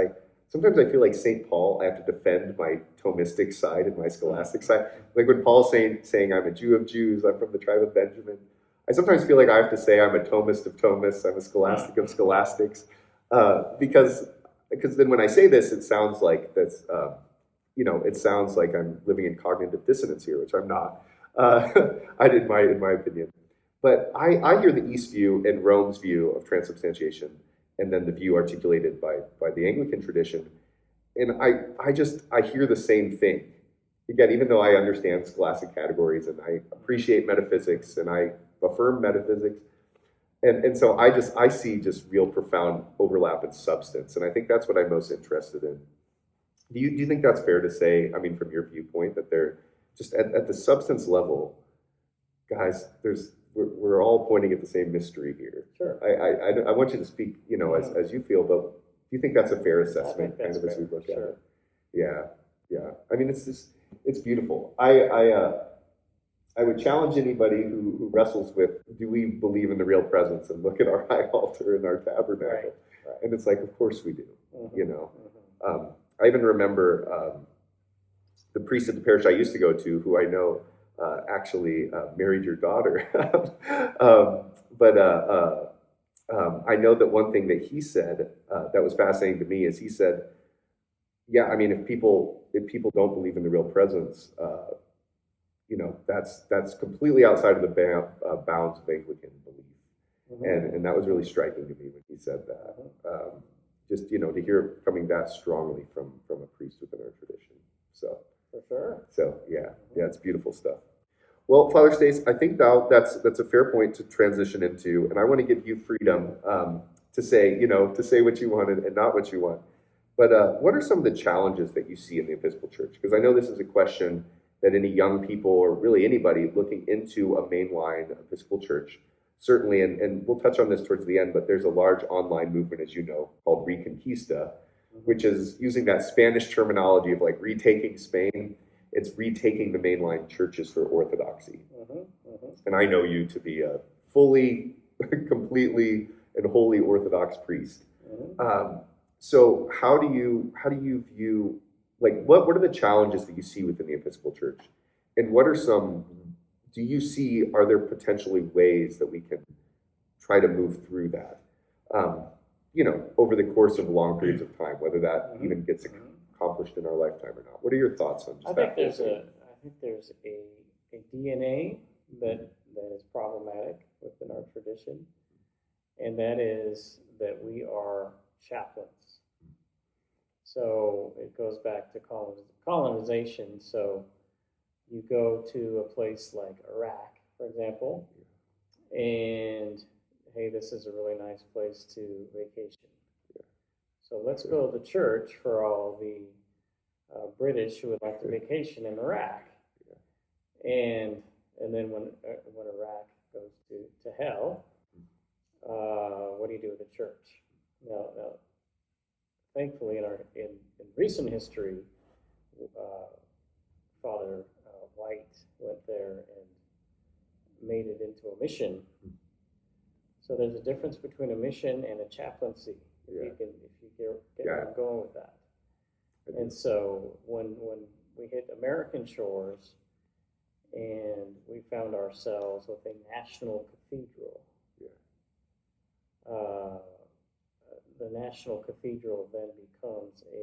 sometimes I feel like St. Paul. I have to defend my Thomistic side and my scholastic side. Like when Paul's saying I'm a Jew of Jews, I'm from the tribe of Benjamin. I sometimes feel like I have to say I'm a Thomist of Thomists, I'm a Scholastic of Scholastics, because then when I say this, it sounds like that's it sounds like I'm living in cognitive dissonance here, which I'm not. In my opinion. But I hear the East view and Rome's view of transubstantiation, and then the view articulated by the Anglican tradition. And I hear the same thing. Again, even though I understand scholastic categories and I appreciate metaphysics and I affirm metaphysics, and so I see just real profound overlap in substance. And I think that's what I'm most interested in. Do you think that's fair to say, I mean, from your viewpoint, that they're just at the substance level, guys, we're all pointing at the same mystery here. Sure. I want you to speak, as you feel, but do you think that's a fair assessment, that's kind of, as we fair. look at Sure. it? Yeah. I mean, it's beautiful. I would challenge anybody who wrestles with, do we believe in the real presence, and look at our high altar and our tabernacle. Right. And it's like, of course we do, Mm-hmm. I even remember the priest at the parish I used to go to, who I know actually married your daughter. But I know that one thing that he said that was fascinating to me is he said, yeah, I mean, if people don't believe in the real presence, that's completely outside of the bounds of Anglican belief. Mm-hmm. And that was really striking to me when he said that. Just to hear it coming that strongly from a priest within our tradition. So For sure. So yeah, it's beautiful stuff. Well, Father Stace, I think now that's a fair point to transition into, and I want to give you freedom to say what you want and not what you want. But what are some of the challenges that you see in the Episcopal Church? Because I know this is a question that any young people, or really anybody looking into a mainline Episcopal Church, certainly, and we'll touch on this towards the end, but there's a large online movement, as you know, called Reconquista, which is using that Spanish terminology of like retaking Spain. It's retaking the mainline churches for orthodoxy. And I know you to be a fully, completely, and wholly Orthodox priest. So how do you view, like, what are the challenges that you see within the Episcopal Church? And what are are there potentially ways that we can try to move through that, over the course of long periods of time, whether that even gets accomplished in our lifetime or not? What are your thoughts on just I think there's a DNA that is problematic within our tradition, and that is that we are chaplains. So it goes back to colonization. So you go to a place like Iraq, for example, and hey, this is a really nice place to vacation. So let's build a church for all the British who would like to vacation in Iraq. And then when Iraq goes to hell, what do you do with the church? Now, thankfully, in recent history, Father White went there and made it into a mission. So there's a difference between a mission and a chaplaincy. If you get where I'm going with that. And so when we hit American shores and we found ourselves with a national cathedral, the national cathedral then becomes a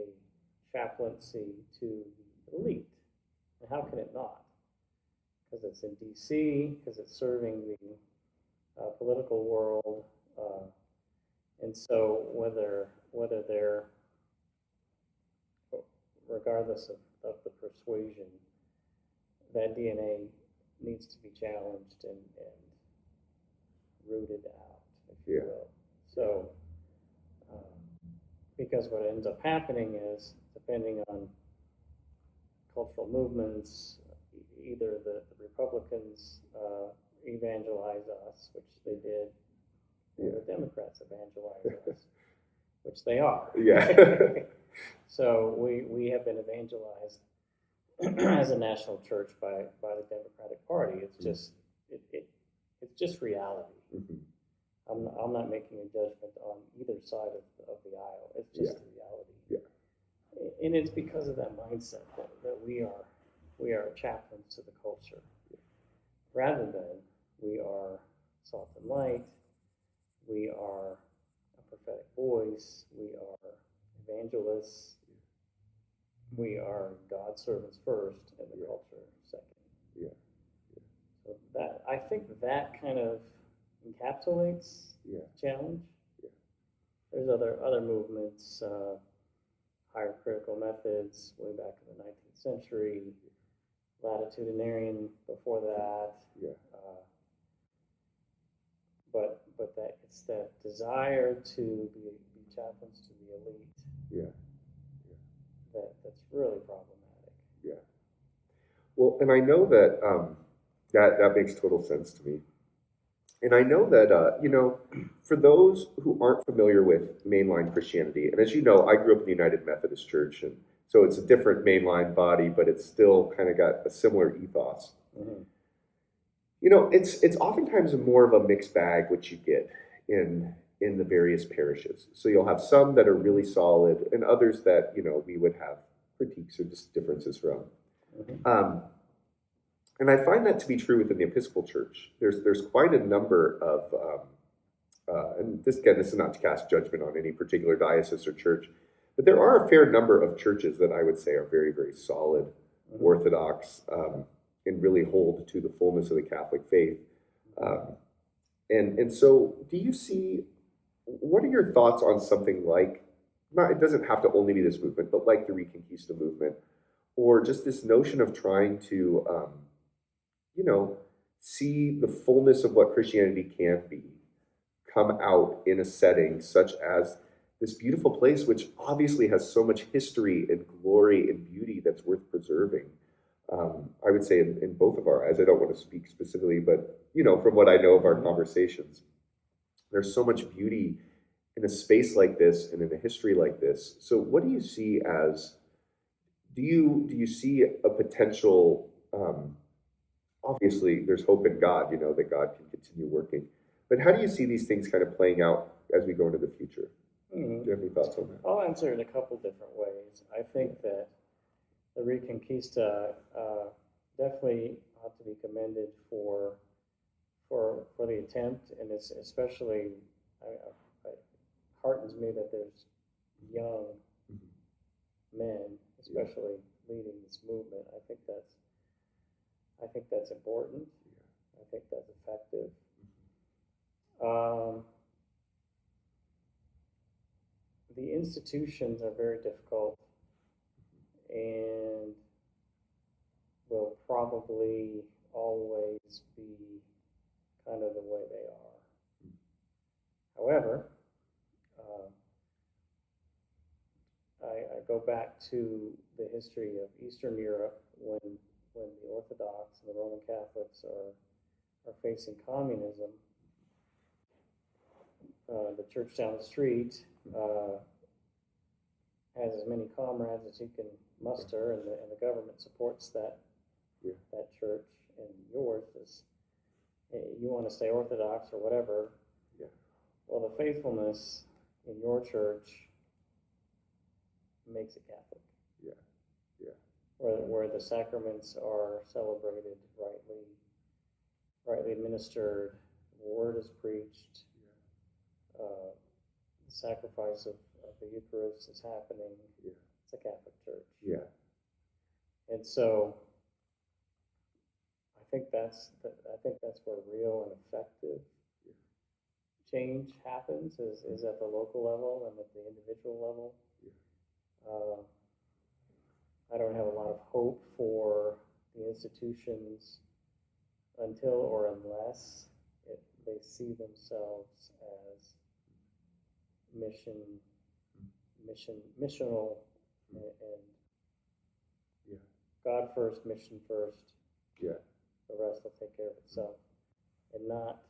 chaplaincy to the elite. And how can it not? Because it's in D.C., because it's serving the political world, and so whether they're, regardless of the persuasion, that DNA needs to be challenged and rooted out, if you will. So, because what ends up happening is, depending on cultural movements, either the Republicans evangelize us, which they did, or the Democrats evangelize us, which they are. So we have been evangelized as a national church by the Democratic Party. It's just it's just reality. I'm not making a judgment on either side of the aisle. It's just the reality. And it's because of that mindset that we are chaplains to the culture, rather than we are salt and light, we are a prophetic voice, we are evangelists, we are God's servants first and the culture second. Yeah. So that, I think that kind of encapsulates challenge. Yeah. There's other movements, higher critical methods, way back in the 19th century, latitudinarian before that. Yeah. But that it's that desire to be chaplains to the elite. That's really problematic. Yeah. Well, and I know that that makes total sense to me. And I know that, for those who aren't familiar with mainline Christianity, and as you know, I grew up in the United Methodist Church, and so it's a different mainline body, but it's still kind of got a similar ethos. Mm-hmm. It's oftentimes more of a mixed bag what you get in the various parishes. So you'll have some that are really solid, and others that we would have critiques or just differences from. Mm-hmm. And I find that to be true within the Episcopal Church. There's quite a number of, and this is not to cast judgment on any particular diocese or church, but there are a fair number of churches that I would say are very, very solid, Mm-hmm. Orthodox, and really hold to the fullness of the Catholic faith. And so do you see, what are your thoughts on something like, it doesn't have to only be this movement, but like the Reconquista movement, or just this notion of trying to, see the fullness of what Christianity can be come out in a setting such as this beautiful place, which obviously has so much history and glory and beauty that's worth preserving. I would say in both of our eyes, I don't want to speak specifically, but from what I know of our conversations, there's so much beauty in a space like this and in a history like this. So what do you see as, do you see a potential, obviously there's hope in God, that God can continue working, but how do you see these things kind of playing out as we go into the future? Mm-hmm. Do you have any thoughts on that? I'll answer it in a couple different ways. I think that the Reconquista definitely ought to be commended for the attempt, and it's especially it heartens me that there's young men, especially leading this movement. I think that's important. I think that's effective. The institutions are very difficult and will probably always be kind of the way they are. However, I go back to the history of Eastern Europe when the Orthodox and the Roman Catholics are facing communism. The church down the street has as many comrades as you can muster, and the government supports that church, and yours is, you want to stay Orthodox or whatever. Yeah. Well, the faithfulness in your church makes it Catholic. Yeah. Where the sacraments are celebrated rightly administered, the word is preached, the sacrifice of the Eucharist is happening. Yeah. It's a Catholic church. Yeah. And so I think that's where real and effective change happens is at the local level and at the individual level. I don't have a lot of hope for the institutions until or unless they see themselves as missional, and God first, mission first. Yeah. The rest will take care of itself, and not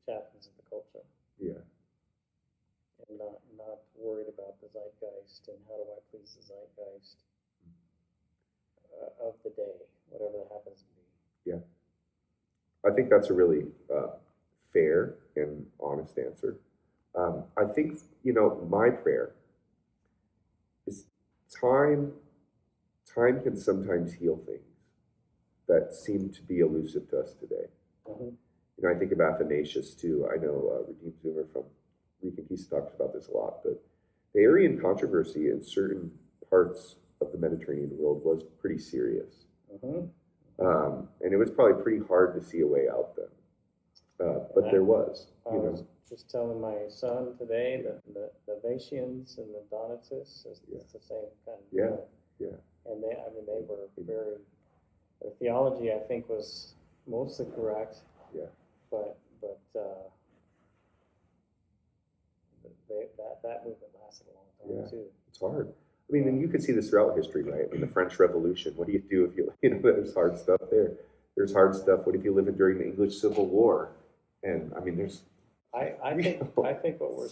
chaplains of the culture. Yeah. And not worried about the zeitgeist and how do I please the zeitgeist of the day, whatever that happens to be. Yeah. I think that's a really fair and honest answer. I think, my prayer is time can sometimes heal things that seem to be elusive to us today. Mm-hmm. I think of Athanasius too. I know Redeemed Zoomer from Reconquista talks about this a lot, but the Arian controversy in certain parts of the Mediterranean world was pretty serious. And it was probably pretty hard to see a way out then. But there was, I was just telling my son today that the Vatians and the Donatists is the same kind of Yeah, thing. yeah. And they were very, their theology, I think, was mostly correct. Yeah. But that movement lasted a long time too. It's hard. I mean, and you can see this throughout history, right? I mean, the French Revolution. What do you do if there's hard stuff there? There's hard stuff. What if you live during the English Civil War? And I mean, there's. I think what we're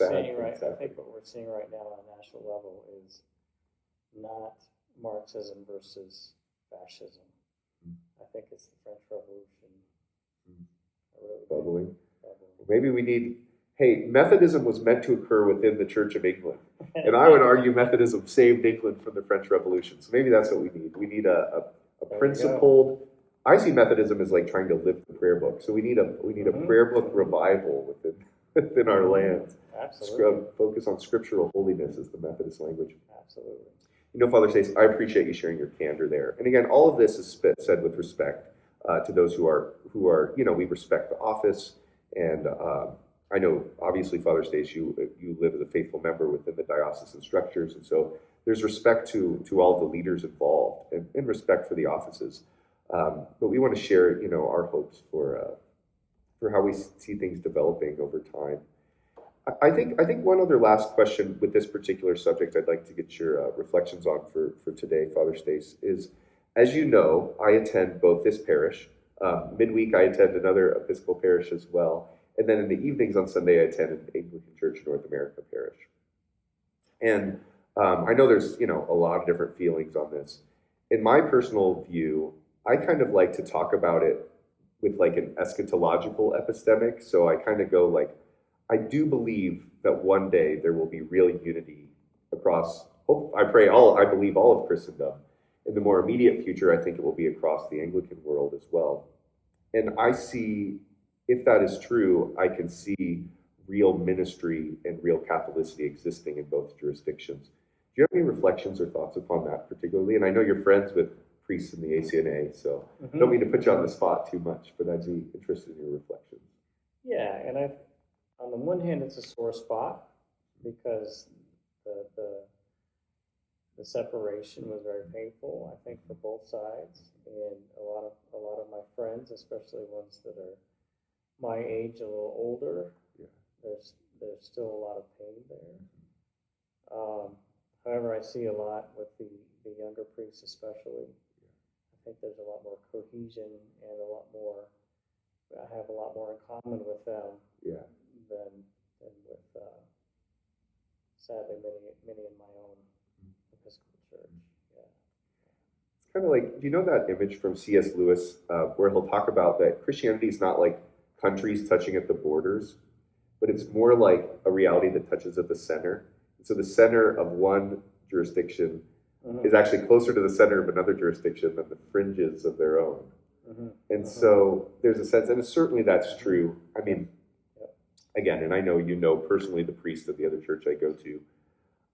seeing right now on a national level is not Marxism versus fascism. I think it's the French Revolution. Bubbling. Maybe we need. Hey, Methodism was meant to occur within the Church of England, and I would argue Methodism saved England from the French Revolution. So maybe that's what we need. We need a principled. I see Methodism as like trying to live the prayer book. So we need a prayer book revival within our lands. Absolutely. Focus on scriptural holiness is the Methodist language. Absolutely. You know, Father Stace, I appreciate you sharing your candor there. And again, all of this is said with respect to those who are we respect the office, and I know obviously, Father Stace, you live as a faithful member within the diocesan structures, and so there's respect to all the leaders involved and respect for the offices. But we want to share, our hopes for how we see things developing over time. I think one other last question with this particular subject I'd like to get your reflections on for today, Father Stace, is, as you know, I attend both this parish. Midweek I attend another Episcopal parish as well. And then in the evenings on Sunday I attend an Anglican Church North America parish. And I know there's, a lot of different feelings on this. In my personal view, I kind of like to talk about it with like an eschatological epistemic. So I kind of go like, I do believe that one day there will be real unity across, I believe all of Christendom. In the more immediate future, I think it will be across the Anglican world as well. And I see, if that is true, I can see real ministry and real Catholicity existing in both jurisdictions. Do you have any reflections or thoughts upon that particularly? And I know you're friends with priests in the ACNA, so I don't mean to put you on the spot too much, but I'd be interested in your reflections. Yeah, and on the one hand, it's a sore spot because the separation was very painful, I think, for both sides, and a lot of my friends, especially ones that are my age, a little older, there's still a lot of pain there. However, I see a lot with the younger priests, especially. I think there's a lot more cohesion and I have a lot more in common with them than with, sadly, many in my own Episcopal Church. Yeah. It's kind of like, do you know that image from C.S. Lewis where he'll talk about that Christianity is not like countries touching at the borders, but it's more like a reality that touches at the center. So the center of one jurisdiction is actually closer to the center of another jurisdiction than the fringes of their own. And so there's a sense, and certainly that's true. I mean, again, and I know personally the priest of the other church I go to.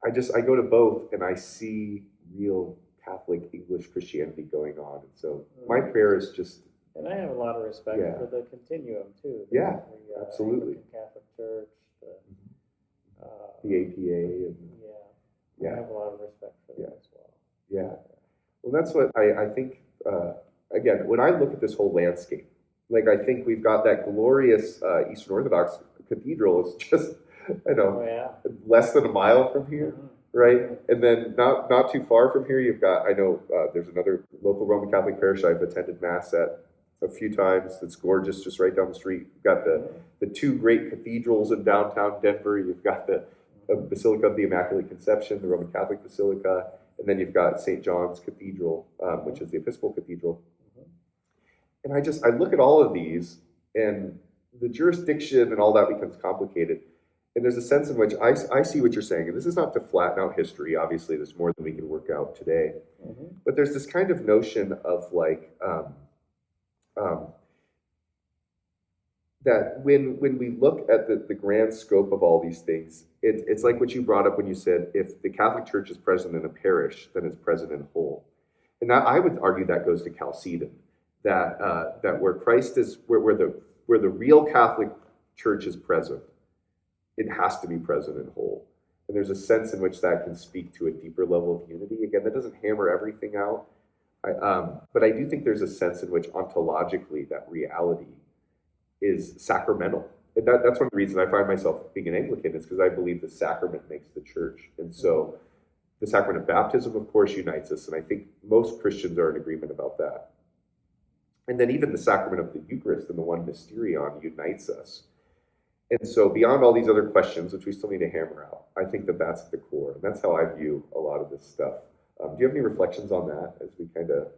I go to both, and I see real Catholic English Christianity going on. And so my prayer is just. And I have a lot of respect for the continuum too. Absolutely. Anglican Catholic Church, the APA, and I have a lot of respect for that as well. Yeah. Well, that's what I think. Again, when I look at this whole landscape, like I think we've got that glorious Eastern Orthodox cathedral is just, less than a mile from here, right? And then not too far from here, you've got, there's another local Roman Catholic parish I've attended Mass at a few times that's gorgeous, just right down the street. You've got the two great cathedrals in downtown Denver. You've got the Basilica of the Immaculate Conception, the Roman Catholic Basilica, and then you've got St. John's Cathedral, which is the Episcopal Cathedral. And I look at all of these, and the jurisdiction and all that becomes complicated. And there's a sense in which I see what you're saying, and this is not to flatten out history. Obviously, there's more than we can work out today. But there's this kind of notion of like that when we look at the grand scope of all these things, it's like what you brought up when you said, if the Catholic Church is present in a parish, then it's present in whole. And that, I would argue that goes to Chalcedon, that where Christ is, where the real Catholic Church is present, it has to be present in whole. And there's a sense in which that can speak to a deeper level of unity. Again, that doesn't hammer everything out, but I do think there's a sense in which ontologically that reality is sacramental. And that's one of the reasons I find myself being an Anglican, is because I believe the sacrament makes the church. And so the sacrament of baptism, of course, unites us, and I think most Christians are in agreement about that. And then even the sacrament of the Eucharist and the one mysterion unites us. And so beyond all these other questions, which we still need to hammer out, I think that that's the core, and that's how I view a lot of this stuff. Do you have any reflections on that as we kind of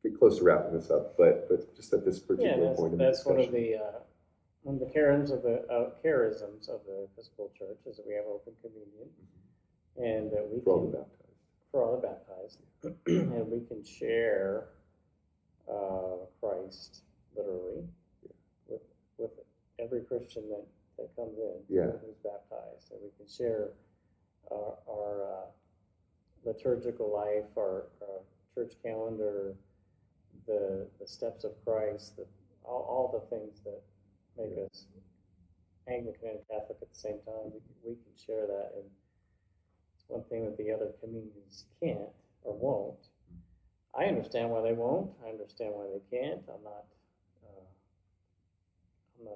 get close to wrapping this up? But just at this particular point in the discussion. One of the charisms of the Episcopal Church is that we have open communion, and that we for all the baptized, and we can share Christ literally with every Christian that comes in, who's baptized, and we can share our liturgical life, our church calendar, the steps of Christ, all the things that make us Anglican and Catholic at the same time. We can share that, and it's one thing that the other communities can't or won't. I understand why they won't. I understand why they can't. I'm not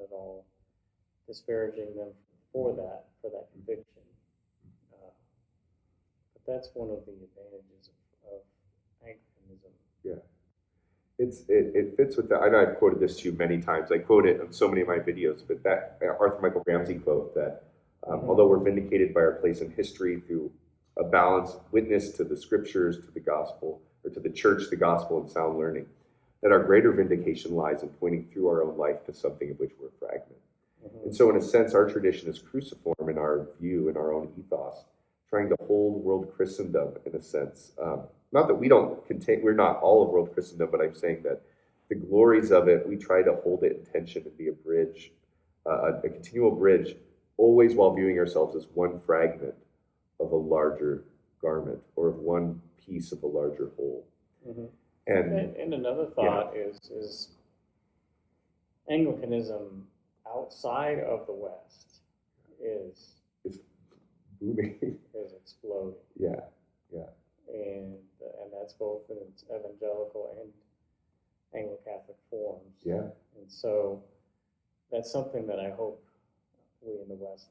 at all disparaging them for that conviction. But that's one of the advantages of Anglicanism. Yeah. It fits with that. I know I've quoted this to you many times. I quote it in so many of my videos, but that Arthur Michael Ramsey quote that although we're vindicated by our place in history through a balanced witness to the scriptures, to the gospel, or to the church, the gospel, and sound learning, that our greater vindication lies in pointing through our own life to something of which we're a fragment. And so in a sense, our tradition is cruciform in our view, in our own ethos, trying to hold world Christendom in a sense. Not that we're not all of world Christendom, but I'm saying that the glories of it, we try to hold it in tension and be a bridge, a continual bridge, always while viewing ourselves as one fragment of a larger garment, or of one piece of a larger whole. And another thought is Anglicanism outside of the West is booming, is exploding. Yeah. And that's both in its evangelical and Anglo-Catholic forms. Yeah. And so that's something that I hope we in the West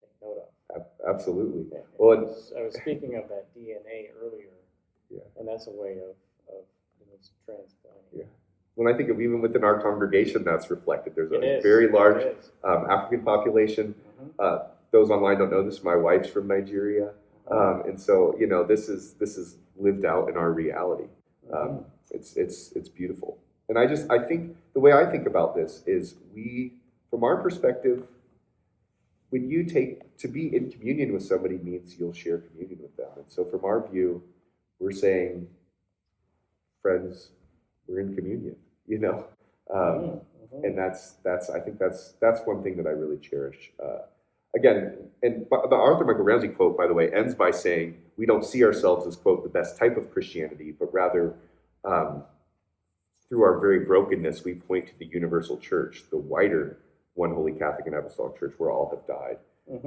take note of. Absolutely. Well, I was speaking of that DNA earlier, and that's a way of transplanting. Yeah. When I think of even within our congregation, that's reflected. There's a very large African population. Those online don't know this. My wife's from Nigeria, and so this is lived out in our reality. It's beautiful, and I think the way I think about this is from our perspective, when you to be in communion with somebody means you'll share communion with them, and so from our view, we're saying, friends, we're in communion, and I think that's one thing that I really cherish. Again, and the Arthur Michael Ramsey quote, by the way, ends by saying, we don't see ourselves as, quote, the best type of Christianity, but rather through our very brokenness, we point to the universal church, the wider one holy Catholic and Apostolic Church where all have died.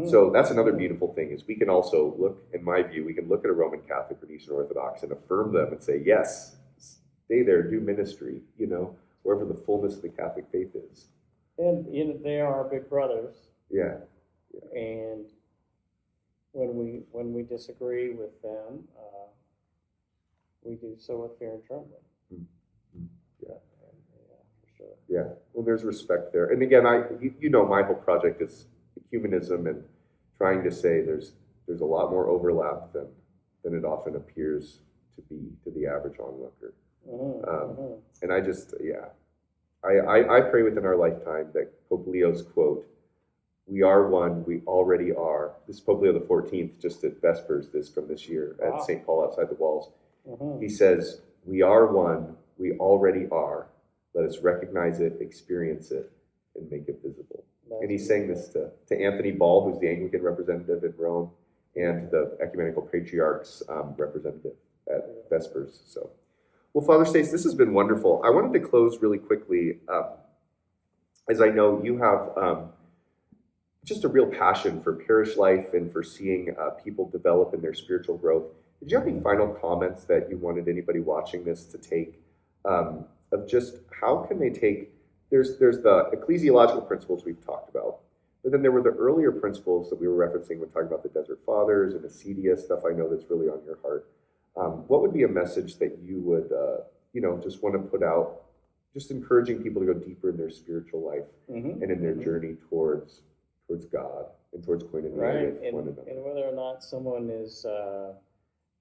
So that's another beautiful thing, is we can also look, in my view, we can look at a Roman Catholic or Eastern Orthodox and affirm them and say, yes, stay there, do ministry, wherever the fullness of the Catholic faith is. And they are our big brothers. Yeah. And when we disagree with them, we do so with fear and trembling. Yeah. For sure. Yeah. Well, there's respect there. And again, my whole project is ecumenism and trying to say there's a lot more overlap than it often appears to be to the average onlooker. And I pray within our lifetime that Pope Leo's quote, "We are one, we already are." This is Pope Leo the 14th, just at Vespers from this year at St. Paul outside the walls. He says, "We are one, we already are. Let us recognize it, experience it, and make it visible." And he's saying this to Anthony Ball, who's the Anglican representative in Rome, and the Ecumenical Patriarch's representative at Vespers. So, well, Father Stace, this has been wonderful. I wanted to close really quickly, as I know you have just a real passion for parish life and for seeing people develop in their spiritual growth. Did you have any final comments that you wanted anybody watching this to take of just how can they take, there's the ecclesiological principles we've talked about, but then there were the earlier principles that we were referencing when talking about the Desert Fathers and Acedia, stuff I know that's really on your heart. What would be a message that you would, just want to put out, just encouraging people to go deeper in their spiritual life and in their journey towards God and towards koinonia with one another? And whether or not someone is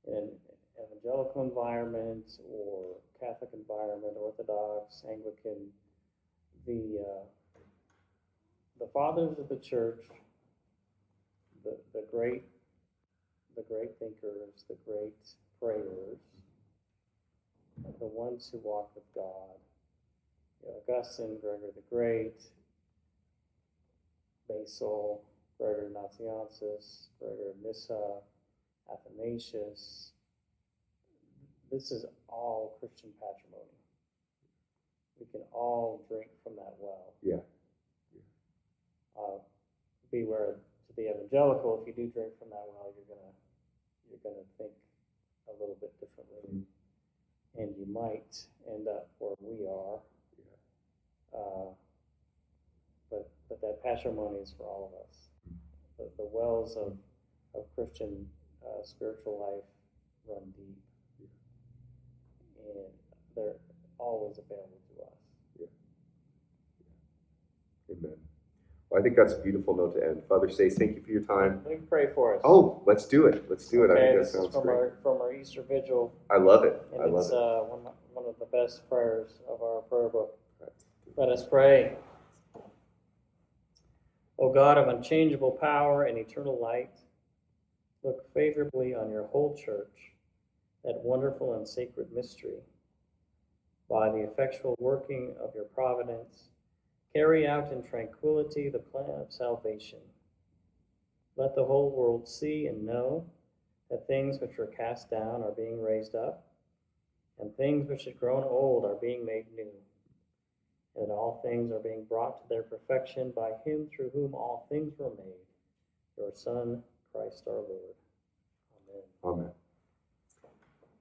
in an evangelical environment or Catholic environment, Orthodox, Anglican, the fathers of the church, the great thinkers, the great prayers, the ones who walk with God, Augustine, Gregory the Great, Basil, Gregory Nazianzus, Gregory of Nyssa, Athanasius. This is all Christian patrimony. We can all drink from that well. Yeah. Beware to the evangelical. If you do drink from that well, you're gonna think a little bit differently, and you might end up where we are. But that patrimony is for all of us. The wells of Christian spiritual life run deep, and they're always available to us. Amen. Well, I think that's a beautiful note to end. Father Stace, thank you for your time. Let me pray for us. Oh, let's do it. Let's do it. I Okay, think that this is sounds from great. from our Easter Vigil, I love it. and I love it's it. one of the best prayers of our prayer book. Right. Let us pray. O God of unchangeable power and eternal light, look favorably on your whole church, that wonderful and sacred mystery. By the effectual working of your providence, carry out in tranquility the plan of salvation. Let the whole world see and know that things which were cast down are being raised up, and things which had grown old are being made new, and all things are being brought to their perfection by him through whom all things were made, your Son, Christ our Lord. Amen. Amen.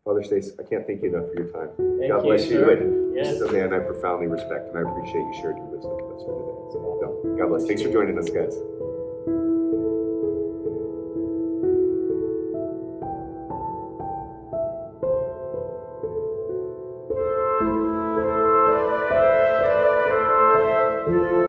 Father Stace, I can't thank you enough for your time. Thank God bless you. sir. And Yes. this is a man I profoundly respect, and I appreciate you sharing your wisdom with us here today. So, God bless. Thanks for joining us, guys.